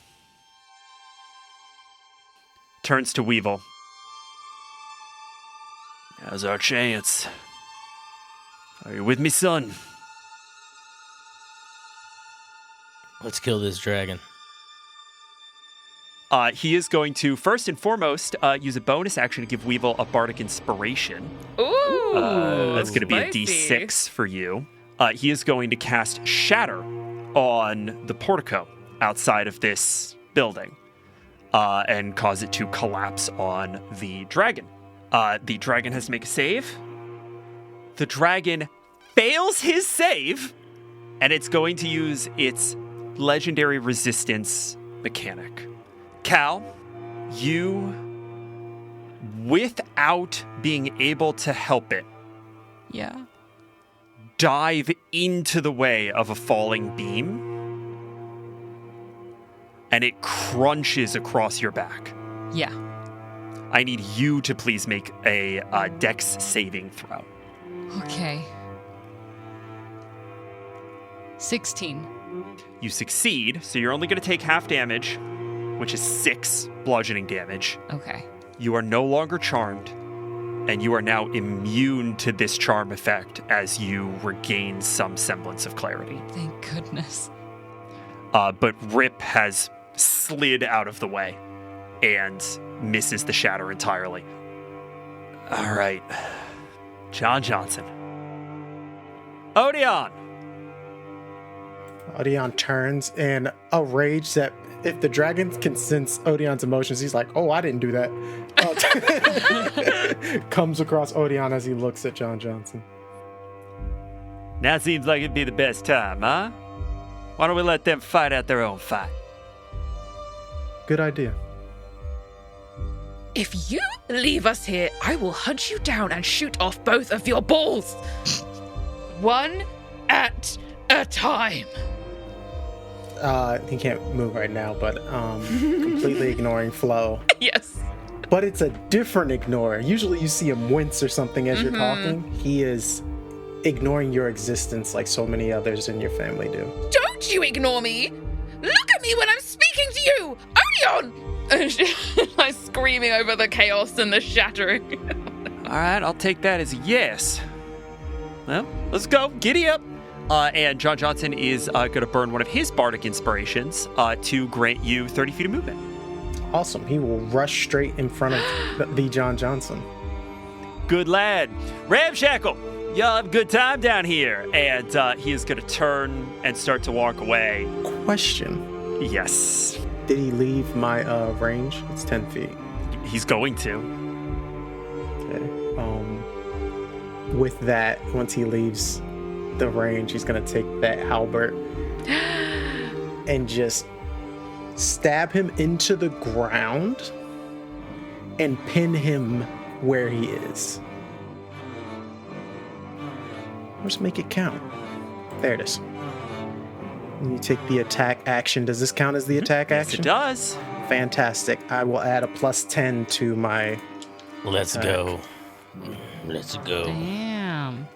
Turns to Weevil. Now's our chance. Are you with me, son? Let's kill this dragon. He is going to, first and foremost, use a bonus action to give Weevil a bardic inspiration. Ooh! That's going to be a spicy. D6 for you. He is going to cast Shatter on the portico outside of this building and cause it to collapse on the dragon. The dragon has to make a save. The dragon fails his save, and it's going to use its legendary resistance mechanic. Cal, you, without being able to help it, Yeah. dive into the way of a falling beam, and it crunches across your back. Yeah. I need you to please make a dex saving throw. Okay. 16. You succeed, so you're only going to take half damage, which is 6 bludgeoning damage. Okay. You are no longer charmed, and you are now immune to this charm effect as you regain some semblance of clarity. Thank goodness. But Rip has slid out of the way and misses the shatter entirely. All right. John Johnson. Odion! Odion turns in a rage that if the dragon can sense Odion's emotions, he's like, oh, I didn't do that. Comes across Odion as he looks at John Johnson. Now seems like it'd be the best time, huh? Why don't we let them fight out their own fight? Good idea. If you leave us here, I will hunt you down and shoot off both of your balls. One at a time. He can't move right now, but completely ignoring Flo. Yes. But it's a different ignore. Usually you see him wince or something as you're talking. He is ignoring your existence like so many others in your family do. Don't you ignore me. Look at me when I'm speaking to you. Odion! I'm screaming over the chaos and the shattering. All right, I'll take that as a yes. Well, let's go. Giddy up. And John Johnson is going to burn one of his bardic inspirations to grant you 30 feet of movement. Awesome. He will rush straight in front of the John Johnson. Good lad. Ramshackle, y'all have a good time down here. And he is going to turn and start to walk away. Question. Yes. Did he leave my range? It's 10 feet. He's going to. Okay. With that, once he leaves the range, he's going to take that halberd and just stab him into the ground and pin him where he is. Let's make it count. There it is. And you take the attack action. Does this count as the attack action? Yes, it does. Fantastic. I will add a +10 to my... Let's go. Let's go. Damn.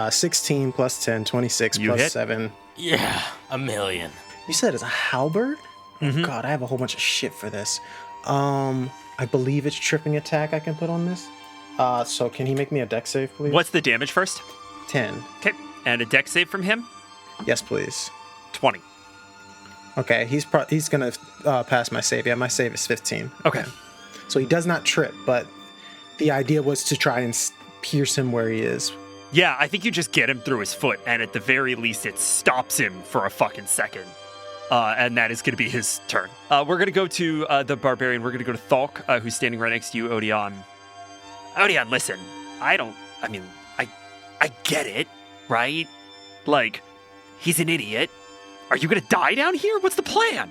16 plus 10, 26 You plus hit. 7. Yeah, a million. You said it's a halberd? Oh God, I have a whole bunch of shit for this. I believe it's tripping attack I can put on this. So can he make me a dex save, please? What's the damage first? 10. Okay. And a dex save from him? Yes, please. 20. Okay, he's gonna pass my save. Yeah, my save is 15. Okay. So he does not trip, but the idea was to try and pierce him where he is. Yeah, I think you just get him through his foot, and at the very least, it stops him for a fucking second. And that is going to be his turn. We're going to go to the barbarian. We're going to go to Thalk, who's standing right next to you, Odion. Odion, listen. I get it, right? Like, he's an idiot. Are you going to die down here? What's the plan?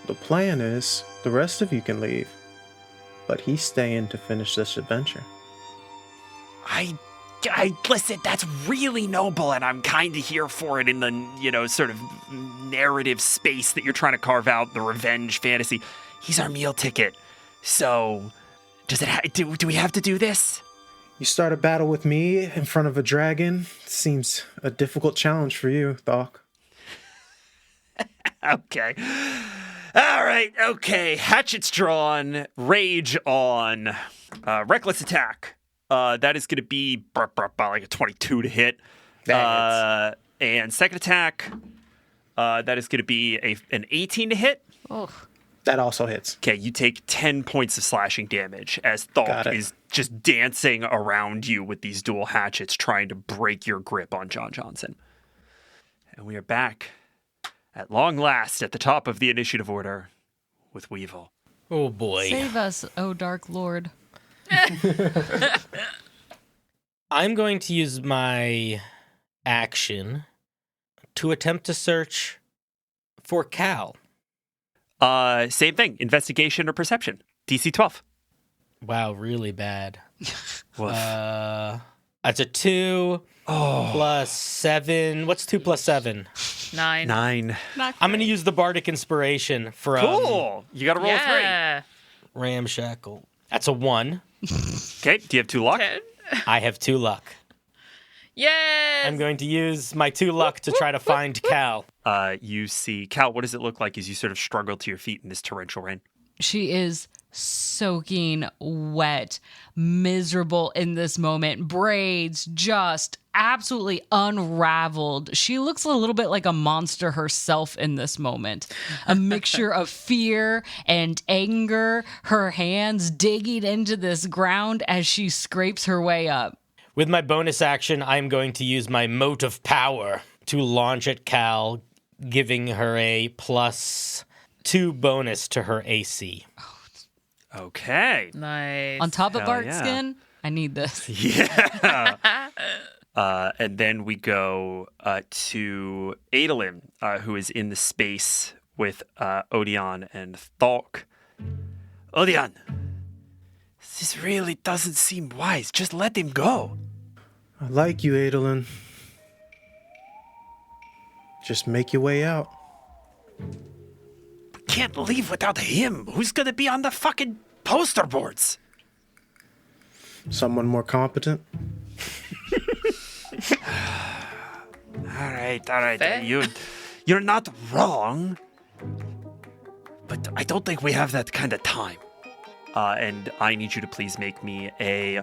The plan is the rest of you can leave, but he's staying to finish this adventure. I listen, that's really noble, and I'm kind of here for it in the, sort of narrative space that you're trying to carve out, the revenge fantasy. He's our meal ticket. So, do we have to do this? You start a battle with me in front of a dragon. Seems a difficult challenge for you, Thok. Okay. All right, okay. Hatchets drawn, rage on, reckless attack. That is going to be like a 22 to hit. And second attack, that is going to be an 18 to hit. Oh. That also hits. Okay, you take 10 points of slashing damage as Thalk is just dancing around you with these dual hatchets, trying to break your grip on John Johnson. And we are back at long last at the top of the initiative order with Weevil. Oh boy. Save us, oh Dark Lord. I'm going to use my action to attempt to search for Cal. Same thing. Investigation or perception. DC 12. Wow, really bad. Woof. That's a 2 plus 7. What's 2 plus 7? 9. 9. I'm going to use the Bardic Inspiration from Cool. You got to roll Yeah. Ramshackle. That's a 1. 3. Okay. Do you have 2 luck? 10. I have 2 luck. Yes. I'm going to use my 2 luck to try to find Cal. You see, Cal, what does it look like as you sort of struggle to your feet in this torrential rain? She is soaking wet, miserable in this moment. Braids just absolutely unraveled. She looks a little bit like a monster herself in this moment. A mixture of fear and anger, her hands digging into this ground as she scrapes her way up. With my bonus action, I'm going to use my Mote of Power to launch at Cal, giving her a +2 bonus to her AC. Okay. Nice. On top of Hell Bark yeah. Skin, I need this. Yeah. And then we go to Adolin, who is in the space with Odion and Thalk. Odion, this really doesn't seem wise. Just let him go. I like you, Adolin. Just make your way out. We can't leave without him. Who's gonna be on the fucking poster boards? Someone more competent? All right. Fair. You're not wrong. But I don't think we have that kind of time. And I need you to please make me a...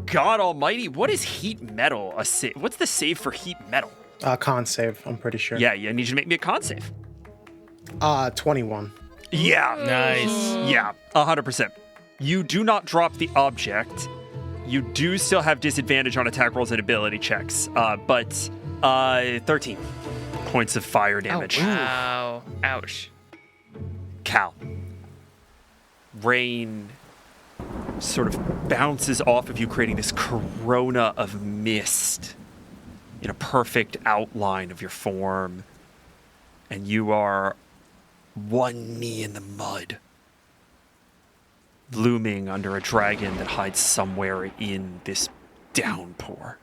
God almighty, what is heat metal? What's the save for heat metal? Con save, I'm pretty sure. Yeah, I need you to make me a con save. 21. Yeah. Nice. Yeah, 100%. You do not drop the object. You do still have disadvantage on attack rolls and ability checks, but 13 points of fire damage. Oh, wow. Ouch. Cal. Rain sort of bounces off of you, creating this corona of mist in a perfect outline of your form. And you are one knee in the mud, looming under a dragon that hides somewhere in this downpour.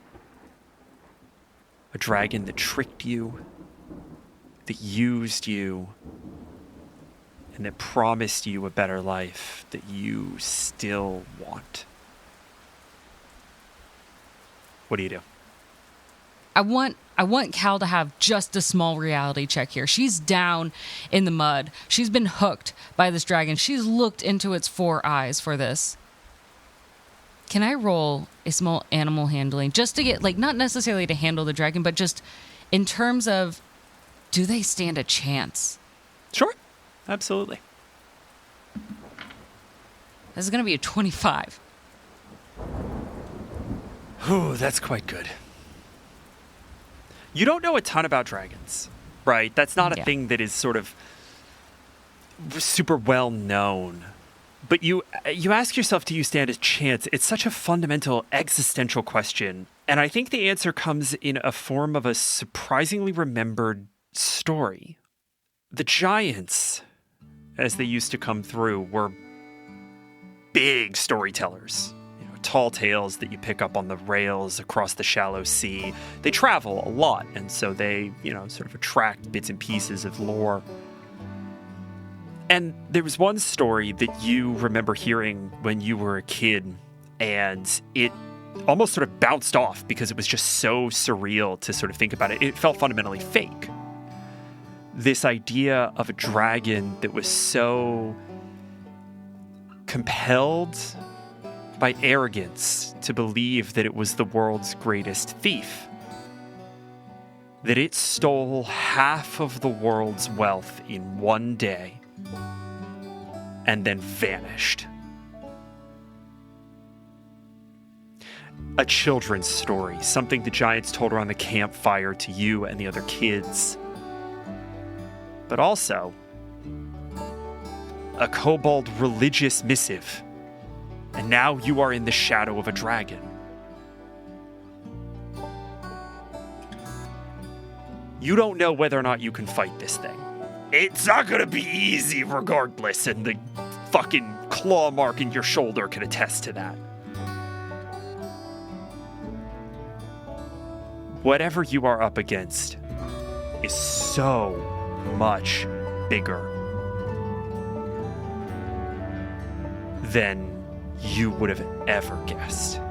A dragon that tricked you, that used you, and that promised you a better life that you still want. What do you do? I want Cal to have just a small reality check here. She's down in the mud. She's been hooked by this dragon. She's looked into its 4 eyes for this. Can I roll a small animal handling just to get, like, not necessarily to handle the dragon, but just in terms of, do they stand a chance? Sure. Absolutely. This is going to be a 25. Ooh, that's quite good. You don't know a ton about dragons, right? That's not a thing that is sort of super well known. But you ask yourself, do you stand a chance? It's such a fundamental existential question. And I think the answer comes in a form of a surprisingly remembered story. The giants, as they used to come through, were big storytellers. Tall tales that you pick up on the rails across the shallow sea. They travel a lot, and so they, sort of attract bits and pieces of lore. And there was one story that you remember hearing when you were a kid, and it almost sort of bounced off because it was just so surreal to sort of think about it. It felt fundamentally fake. This idea of a dragon that was so compelled by arrogance to believe that it was the world's greatest thief, that it stole half of the world's wealth in one day and then vanished. A children's story, something the giants told around the campfire to you and the other kids, but also a kobold religious missive. And now you are in the shadow of a dragon. You don't know whether or not you can fight this thing. It's not gonna be easy regardless, and the fucking claw mark in your shoulder can attest to that. Whatever you are up against is so much bigger than you would have ever guessed.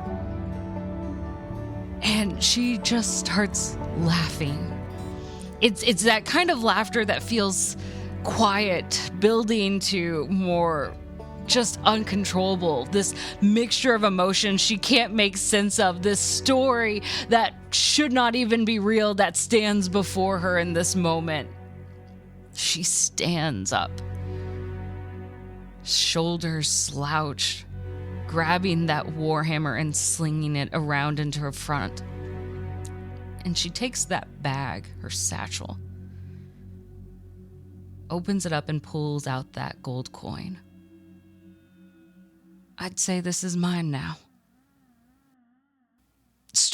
And she just starts laughing. It's that kind of laughter that feels quiet, building to more just uncontrollable. This mixture of emotions she can't make sense of. This story that should not even be real that stands before her in this moment. She stands up, shoulders slouched, grabbing that warhammer and slinging it around into her front. And she takes that bag, her satchel, opens it up and pulls out that gold coin. I'd say this is mine now.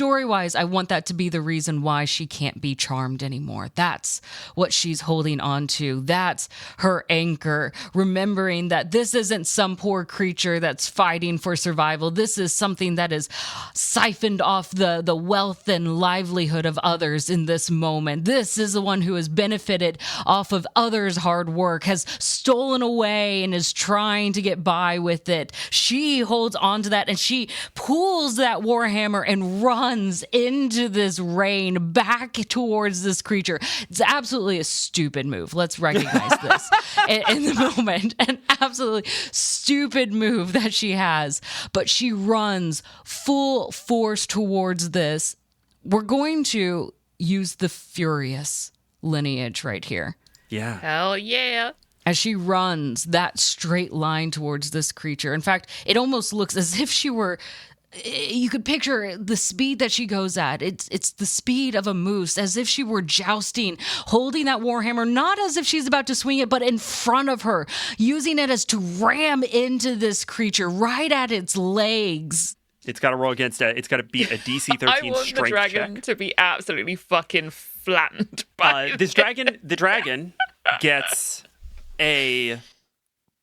story-wise, I want that to be the reason why she can't be charmed anymore. That's what she's holding on to. That's her anchor, remembering that this isn't some poor creature that's fighting for survival. This is something that is siphoned off the wealth and livelihood of others in this moment. This is the one who has benefited off of others' hard work, has stolen away and is trying to get by with it. She holds on to that, and she pulls that warhammer and runs into this rain back towards this creature. It's absolutely a stupid move. Let's recognize this in the moment. An absolutely stupid move that she has, but she runs full force towards this. We're going to use the furious lineage right here. Yeah. Hell yeah. As she runs that straight line towards this creature. In fact, it almost looks as if she were... You could picture the speed that she goes at. It's the speed of a moose, as if she were jousting, holding that warhammer, not as if she's about to swing it, but in front of her, using it as to ram into this creature right at its legs. It's got to roll against it. It's got to beat a DC 13 I want strength the dragon check. to be absolutely fucking flattened by The dragon gets a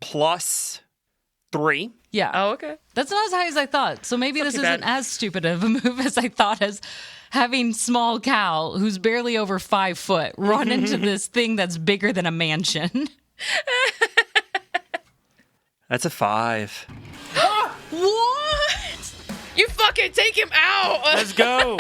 +3. Yeah. Oh, okay. That's not as high as I thought. So maybe this isn't as stupid of a move as I thought, as having small Cal, who's barely over 5 foot, run into this thing that's bigger than a mansion. That's a 5. What? You fucking take him out. Let's go.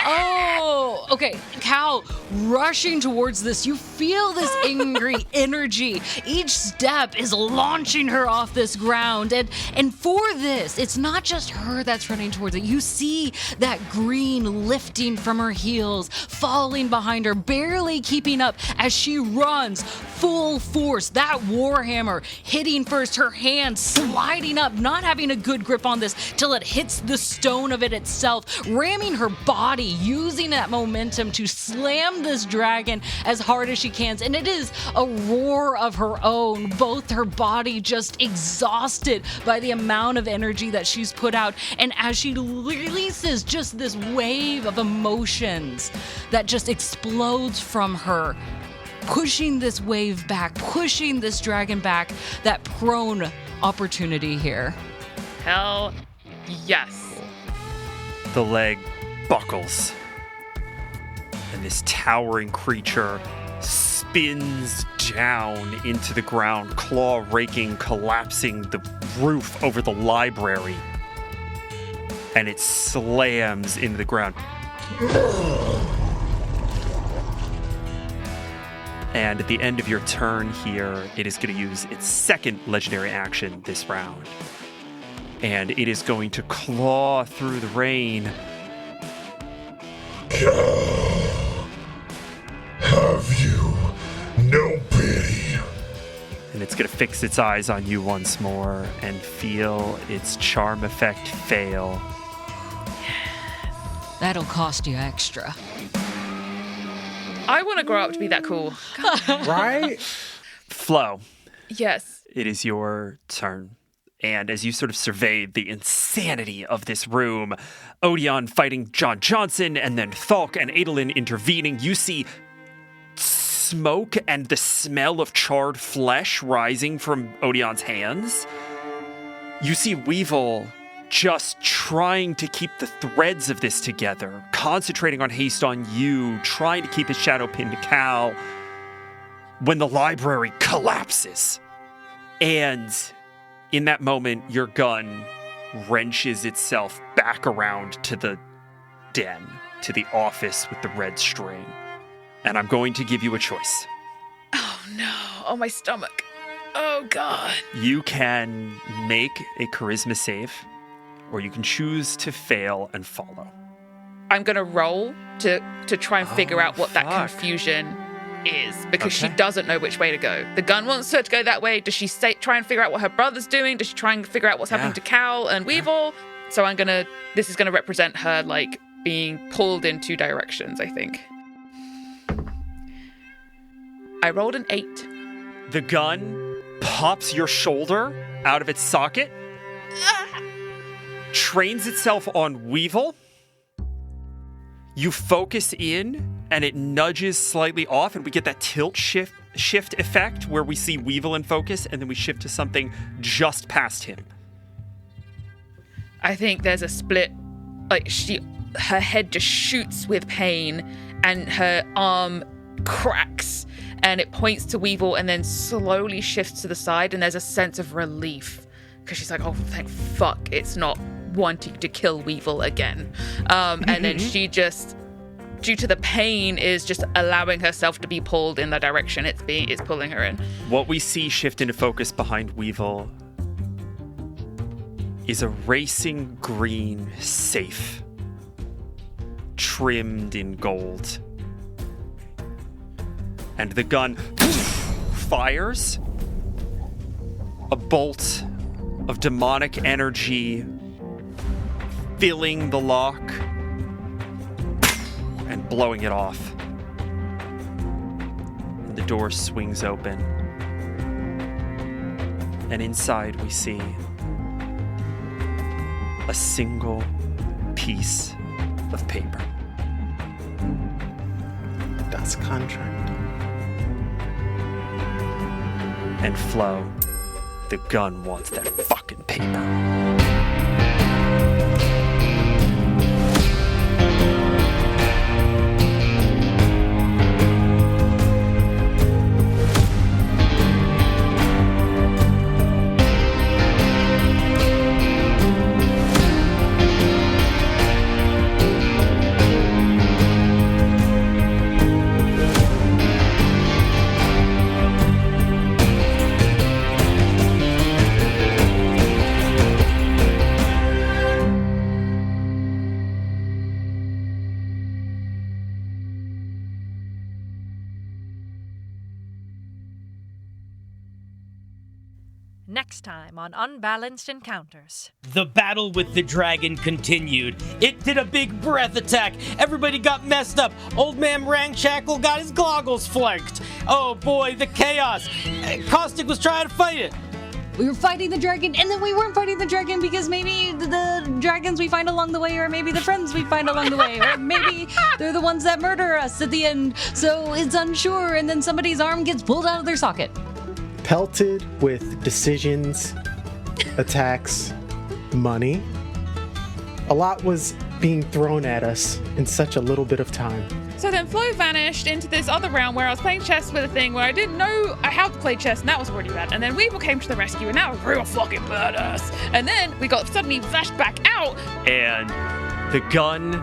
Oh, okay. Cal rushing towards this. You feel this angry energy. Each step is launching her off this ground. And for this, it's not just her that's running towards it. You see that green lifting from her heels, falling behind her, barely keeping up as she runs full force. That warhammer hitting first, her hand sliding up, not having a good grip on this till it hits the stone of it itself, ramming her body, using that momentum to slam this dragon as hard as she can. And it is a roar of her own, both her body just exhausted by the amount of energy that she's put out. And as she releases just this wave of emotions that just explodes from her, pushing this wave back, pushing this dragon back, that prone opportunity here. Hell yes. The leg buckles, and this towering creature spins down into the ground, claw raking, collapsing the roof over the library, and it slams into the ground. And at the end of your turn here, it is going to use its second legendary action this round. And it is going to claw through the rain. Have you no pity? And it's going to fix its eyes on you once more and feel its charm effect fail. That'll cost you extra. I want to grow up to be that cool. Right? Flo, Yes. it is your turn. And as you sort of survey the insanity of this room, Odion fighting John Johnson, and then Thalk and Adolin intervening, you see smoke and the smell of charred flesh rising from Odion's hands. You see Weevil just trying to keep the threads of this together, concentrating on haste on you, trying to keep his shadow pinned to Cal, when the library collapses. And in that moment, your gun wrenches itself back around to the den, to the office with the red string. And I'm going to give you a choice. Oh no. Oh, my stomach. Oh God. You can make a charisma save, or you can choose to fail and follow. I'm gonna roll to try and figure out what that fuck. confusion is, because she Okay. doesn't know which way to go. The gun wants her to go that way. Does she try and figure out what her brother's doing? Does she try and figure out what's happening to Cal and Weevil? So this is gonna represent her like being pulled in two directions, I think. I rolled an 8. The gun pops your shoulder out of its socket, trains itself on Weevil, You focus in, and it nudges slightly off, and we get that tilt shift effect where we see Weevil in focus, and then we shift to something just past him. I think there's a split. Like, her head just shoots with pain, and her arm cracks, and it points to Weevil, and then slowly shifts to the side, and there's a sense of relief. Because she's like, oh, thank fuck, it's not wanting to kill Weevil again. And then she just, due to the pain, is just allowing herself to be pulled in the direction it's pulling her in. What we see shift into focus behind Weevil is a racing green safe, trimmed in gold. And the gun fires. A bolt of demonic energy filling the lock and blowing it off. And the door swings open. And inside we see a single piece of paper. Das Contract. And Flo, the gun wants that fucking paper. Next time on Unbalanced Encounters. The battle with the dragon continued. It did a big breath attack. Everybody got messed up. Old man Ramshackle got his goggles flanked. Oh boy, the chaos. Caustic was trying to fight it. We were fighting the dragon, and then we weren't fighting the dragon because maybe the dragons we find along the way, or maybe the friends we find along the way, or maybe they're the ones that murder us at the end, so it's unsure, and then somebody's arm gets pulled out of their socket. Pelted with decisions, attacks, money. A lot was being thrown at us in such a little bit of time. So then Flo vanished into this other realm where I was playing chess with a thing where I didn't know how to play chess, and that was already bad. And then Weevil came to the rescue, and that was real fucking badass. And then we got suddenly flashed back out. And the gun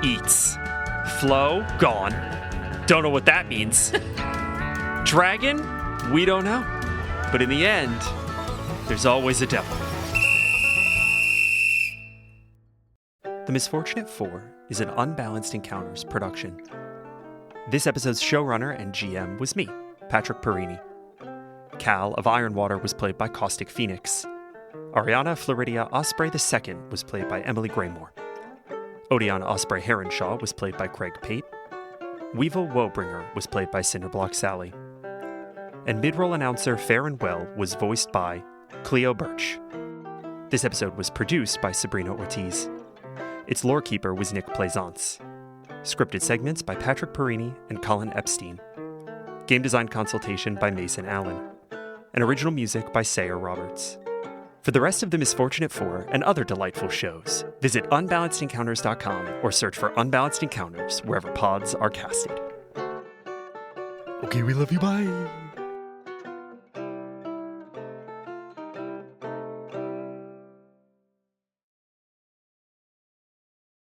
eats. Flo, gone. Don't know what that means. Dragon, we don't know. But in the end, there's always a devil. The Misfortunate Four is an Unbalanced Encounters production. This episode's showrunner and GM was me, Patrick Perini. Cal of Ironwater was played by Caustic Phoenix. Arianna Floridia Osprey II was played by Emily Graymore. Odion Osprey-Heronshaw was played by Craig Pate. Weevil Woebringer was played by Cinderblock Sally. And midroll announcer Ferrin Whel was voiced by Cleo Birch. This episode was produced by Sabrina Ortiz. Its Lorekeeper was Nick Plaisance. Scripted segments by Patrick Perini and Colin Epstein. Game design consultation by Mason Allen. And original music by Sayer Roberts. For the rest of the Misfortunate Four and other delightful shows, visit unbalancedencounters.com or search for Unbalanced Encounters wherever pods are casted. Okay, we love you, bye!